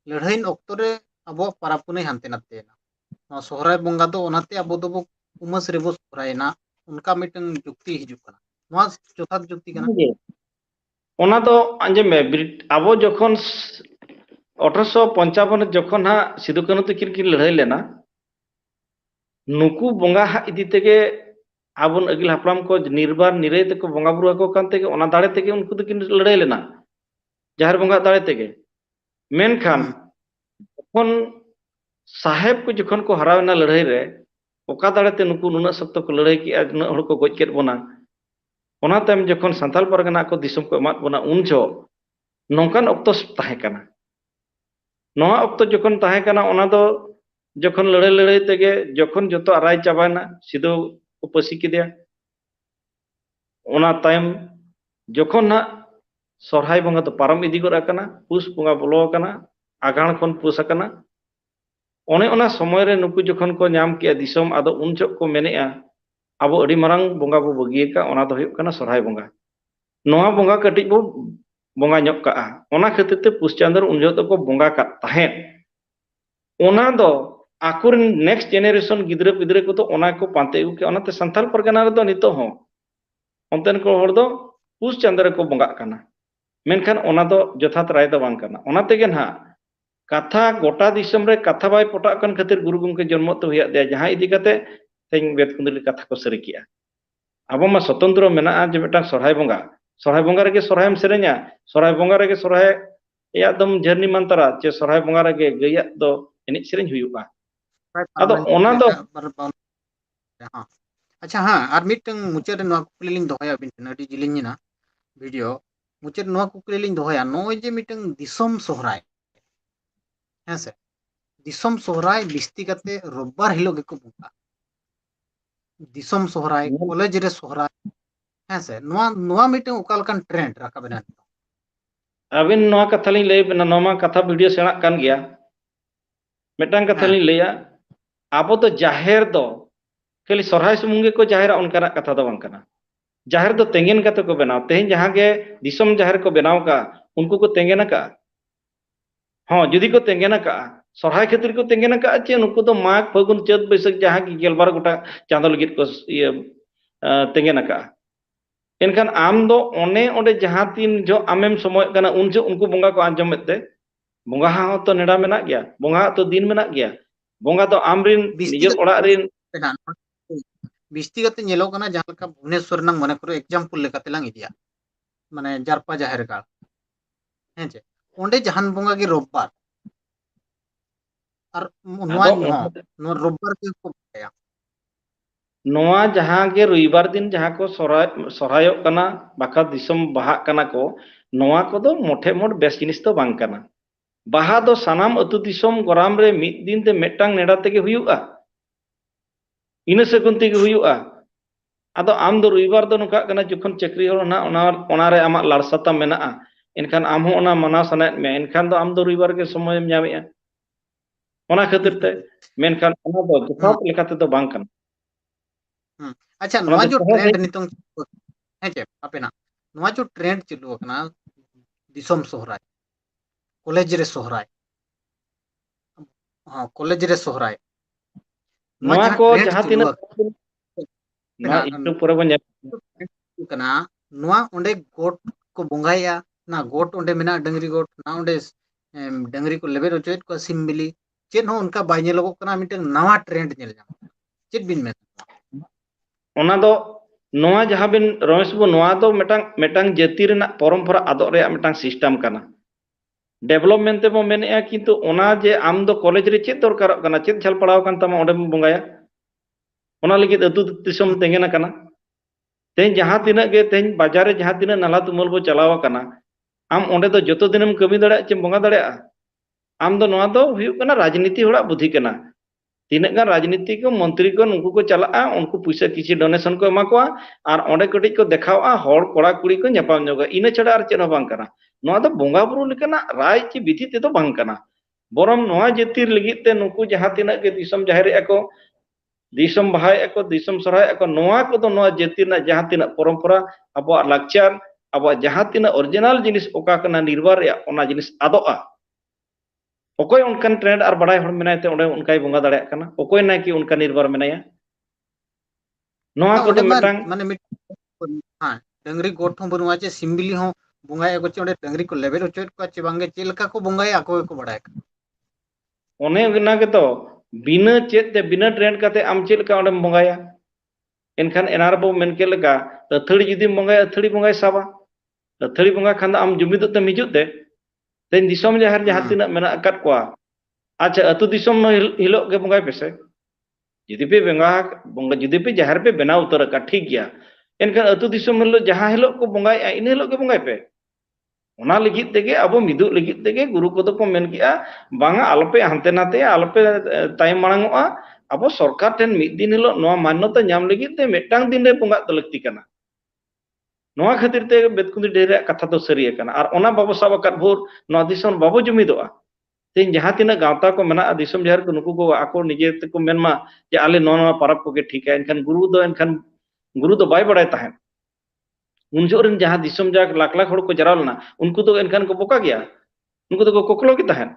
लड़ाई अक्तो रे अब पारा पुने हानते नाते सोहराय बंगा दो ओनाते अब दो उमस रेबो सोहरायना उनका मिटन जुक्ति हिजुक कना नवा चौथा जुक्ति कना ona do anje me abo jokhon 1855 jokhon ha Sidhu Kanu tikin kin lड़ाई लेना नुकु बोंगा हा इदी तेगे आबुन अगिल हापराम को निर्बार निरे तको बोंगा बुरु को कान तेगे ओना दाड़े तेगे उनको तो किन लड़ाई लेना जहर बोंगा दाड़े तेगे मेनखान जखन साहेब को जखन को हरावना लड़ाई रे ओका दाड़े ते नुकु नुना सख्त को लड़ाई की नुना हड़ को गज केत बोना ओना तम जखन संथाल परगना को दिसम को एमात बोना उन जो नोंकान ऑक्तो ताहे काना नोआ ऑक्तो जखन ताहे काना ओना दो जखन लड़ाई लड़ाई तेगे जखन जतो आराय चाबाना सिधो उपसी किदिया ओना टाइम जखन ना सरहाय बंगा तो पारम इदी गोरा काना पुस बंगा बोलो काना आगाण खन पुस काना ओने ओना समय रे नुकु जखन को नाम किया दिसम आदो उन जक को मेनेआ आबो अडी मारंग बंगा बो बगिएका ओना दो हुयुक काना सरहाय बंगा नोआ बंगा कटिज बो बंगा ñok काआ ओना खातिर ते पुस चांदर उन जक को बंगा का ताहे ओना दो आकुर नेक्स्ट जेनरेशन गिद्रे पिद्रे को तो ओना को पांते के ओनाते संथाल परगना रे दो नितो हो ओनतेन को हर दो पुस चांदर को बंगा काना मेनखान ओना दो जथात राय दो बांग काना ओना तेगे ना कथा गोटा दिसम रे कथा बाय पटा कन खातिर गुरु गमके जन्म तो हुया दे जहां इदी कते तेन बेत कुंदली कथा को सरी किया अब मा स्वतंत्र मेना जे मेटा सरहाय बंगा रे सरहायम सेरे냐 सरहाय बंगा रे सरहाय एकदम जर्नी मंतरा जे सरहाय बंगा रे गया दो एनि सेरेñ हुयुगा आदो ओना दो हाँ अच्छा हाँ और मिटन मुचाद नवा कुकली लिंग दोहया बिन अडी जिलिंग ना वीडियो मुचाद नवा कुकली लिंग दोहया नोय जे मिटन दिसम सोहराय हैं से दिसम सोहराय बिस्ती कते रब्बार हिलो गेको बुका दिसम सोहराय कॉलेज रे सोहराय हैं से नवा नवा मिटन ओकालकन ट्रेंड राकाबेना अबिन नवा कथा लिंग लay बेना नवा कथा वीडियो सेणा कान गया मेटांग कथा लिंग लैया आबो तो जाहेर दो खाली सरहाय सुमुंगे को जाहेर उनकाना कथा दो बांग काना जाहेर दो तेंगेन कते को बनाव तेहें जहां के दिसम जाहेर को बनाव का उनको को तेंगेना का हाँ जुदी को तेंगेना का सरहाय खातिर को तेंगेना का चे उनको तो माघ फागुन चैत बैसाख जहां की गेलबार गोटा चांदो लगित को ये तेंगेना का एनखान आम दो ओने ओंडे जहां तीन जो आमेम समय काना उन जो उनको बोंगा को आंजमेते बोंगा हा तो नेडा मेना गया बोंगा तो दिन मेना गया बोंगा तो आमरिन निजर ओड़ा रिन बिस्ती कते ñelo kana jahan ka Bhubaneswar नंग मने करो एग्जांपल लेकाते लांग इदिया माने जारपा जाहेर गाड़ हैं जे ओंडे जहान बोंगा की रोबबार और नवा नो रोबबार के को बताया नोआ जहां के रविवार दिन जहां को सरहाय कना बाका दिसम बाहा कना को नोआ को दो मोठे मोट बेस जिनिस तो बांग कना बाहा दो सानाम अतु दिसम गराम रे मिद दिन ते मेटांग नेडा तेगे हुयुआ इना सेकुन तेगे हुयुआ आदो आम दो रविवार दो नुका कना जखन चक्री हो ना ओना रे आमा लाड़साता मेना एनखान आम हो ओना मना सनात में एनखान दो आम दो रविवार के समय में जामेया ओना खातिर ते मेनखान ओना दो जथात लेकाते तो बांग कना अच्छा नवा जो ट्रेंड नितों है जे अपेना नवा जो ट्रेंड चलु कना दिसम सोहराय कॉलेज रे सोहराय हाँ कॉलेज रे सोहराय नवा को जहां तीन ना इटु पुरा बन कना नवा ओंडे गोट को बोंगाया ना गोट ओंडे मेना डंगरी गोट ना ओंडे डंगरी को लेबे रचोयत को सिमबिली चेन हो उनका बाय नेलो कना मिटन नवा ट्रेंड नेल जाम चेत बिन में ओना दो नवा जहां बिन रमेश बो नवा दो मेटांग जाति रेना परंपरा आदो रे मेटांग सिस्टम कना डेवलपमेंट ते बो मेनेआ किंतु ओना जे आम दो कॉलेज रे चेत दरकार कना चेत झल पड़ाव कान तमा ओंडे बोंगाया ओना लगी अतु दिसम तेंगेना कना तेन जहां तिना गे तेन बाजार रे जहां तिना नाला तुमल बो चलावा कना आम ओंडे दो जतो दिनम कमी दड़े चे बोंगा दड़े आम दो नवा दो हुयु कना राजनीति होड़ा बुद्धि कना Tinaga rajniti ko mantri ko nungku ko chalaa unku puisa kichi donation ko ema koa ar onde kati ko dekhawa hor kora kuri ko nyapam nyoga ina chada ar cheno bang kana noa do bonga buru lekana rai chi bithi te do bang kana borom noa jetir ligit te nungku jaha tinag ge disam jahire ako disam bahai ako disam sarai ako noa ko do noa jetir na jaha tinag porompora abo lakchar abo jaha tinag original jinis oka kana nirwar ya ona jinis adoa okoy unkan trend ar badai hor menay te onde unkai bonga dareyak kana okoy na ki unkan nirbar menaya noa ko do metang माने हाँ डंगरी गोट हो बनवा चे सिम्बिली हो बुंगाए को चे डंगरी को लेवल चोट को चे बांगे चेलका को बुंगाए आको को बड़ाय one gena ke to bina chet te bina trend kate am chet ka ondem bongaya enkan enar bo men ke lega athari judi bongaya athari bongai saba athari bonga khan am jumidut te mijut de ten disom jahar jahat tina mena akat kwa acha atu disom no hilok ge bongai pese judi pe bonga judi pe jahar pe bena utar ka thik gya enkan atu disom hilo jaha hilok ko bongai in hilok ge bongai pe ona ligit tege abo miduk ligit tege guru ko to ko men kia banga alpe hante nate alpe time manangoa abo sarkar ten mid din hilo noa manyota nyam ligit te metang din re ponga telekti kana noa khatir te betkundi dere katha to sari kana ar ona babo sabakat bhur noa dison babo jumidoa tin jaha tina gawta ko mena disom jahar ko nuku ko ako nije te ko menma je ale noa parab ko ge thik hai enkan guru do bai badai tahen unjorin jaha disom jak lak lak hor ko jaral na unku to enkan ko boka gya unku to ko koklo ki tahen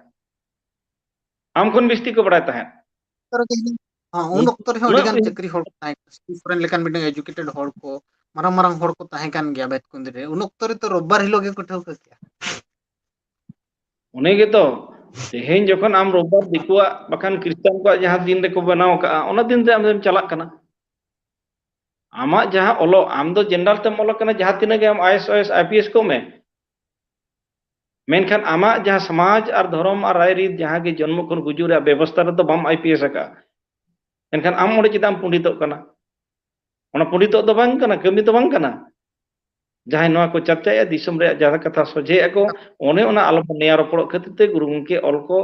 am kon bisti ko badai tahen हाँ उन वक्त रे अड़ी गान चक्री हड़ ताहे स्टूडेंट लेकिन मिटिंग एजुकेटेड हड़ को मारंग मारंग हड़ को ताहे कान गया बेत कुंदी रे उन वक्त रे तो रविवार हिलो गे को ठौ का क्या उने गे तो तेहेन जखन आम रविवार दिकुआ बखान क्रिश्चियन को जहां दिन रे को बनाव का ओना दिन रे आम चलाक kana आमा जहां ओलो आम दो जनरल ते मोलो kana जहां तिना गे आम आईएएस आईपीएस को में मेनखान आमा जहां समाज और धर्म और राय रीत जहां के जन्म खन गुजुर व्यवस्था रे तो बम आईपीएस का एनखान आम ओडे चिदाम पंडितों kana ona पंडितों do bang kana kami do bang kana jahay noa ko chaptaya disum re jara katha soje ako one ona alop neya ropor khatir te guru gongke ol ko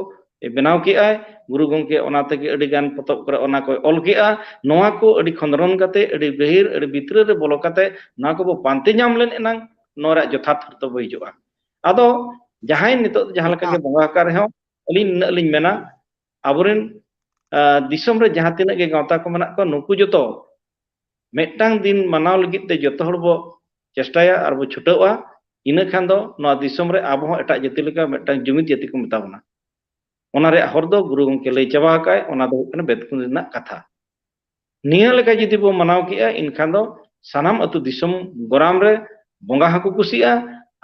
benaw ki ay guru gongke ona tege adi gan potop kore ona ko ol ki a noa ko adi khondron kate adi gahir adi bitre re bolo kate noa ko bo pante nyam len enang nora jothat to boijua ado jahay nito jahan leka ge bonga kar he alin mena aburen disum re jahan tina ge gawta ko menak ko nuku joto metang din manaw legit te joto hor bo चेष्टाया और वो छुटावा इन खान दो नवा दिसम रे आबो हो एटा जति लेका मेटांग जुमित जति को मेतावना ओना रे हर दो गुरु गंके लई चाबा काय ओना दो कने बेतकुन रिना कथा निया लेका जति बो मनाव किया इन खान दो सानाम अतु दिसम गोराम रे बोंगा हाकु कुसिया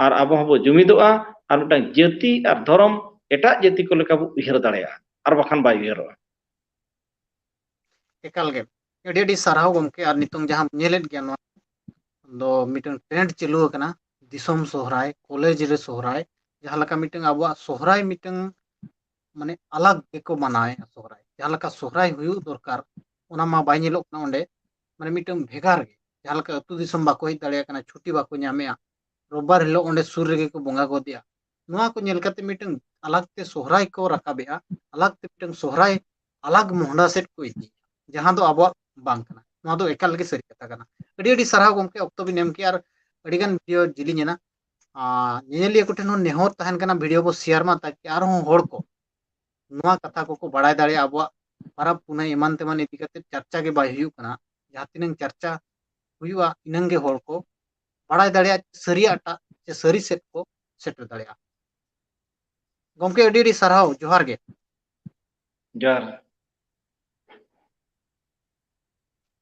और आबो हो जुमिदोआ और मेटांग जति और धर्म एटा जति को लेका बो उहिर दाड़ेया और बखान बाय उहिरवा एकाल गे एडी साराव गमके और नितंग जहां नेलेट गया नो दो मीटिंग ट्रेंड चालू करना दिसम सोहराय कॉलेज रे सोहराय जहां लका मीटिंग आबो सोहराय मीटिंग माने अलग को मनाए सोहराय जहां लका सोहराय हुयु दरकार ओना मा बाय नेलोक ना ओंडे माने मीटिंग भेगार गे जहां लका अतु दिसम बाको हेज दाड़िया कना छुट्टी बाको ᱧᱟᱢᱮᱟ रविवार हिलो ओंडे सुर रेगे को बोंगा गोदिया नोआ को नेल कते मीटिंग अलग ते सोहराय को रकाबेआ अलग ते मीटिंग सोहराय अलग मोहना सेट को इदी जहां दो आबो बांग कना नोआ दो एकाल गे सरी कथा कना अड़ी साराव गमके अक्तो भी नेम के और अड़ीगान वीडियो जिलिना नेलिया को ठेन नेहर तहन कना वीडियो बो शेयर मा ताकि आर हों होड़ को नोआ कथा को बड़ाय दाड़े आबो परब पुना एमान तेमान इदी कते चर्चा के बाय हुयु कना जहां तिनंग चर्चा हुयुआ इनंगे होड़ को बड़ाय दाड़े सरियाटा से सरी सेट को सेटर दाड़े गमके अड़ी साराव जोहार गे jar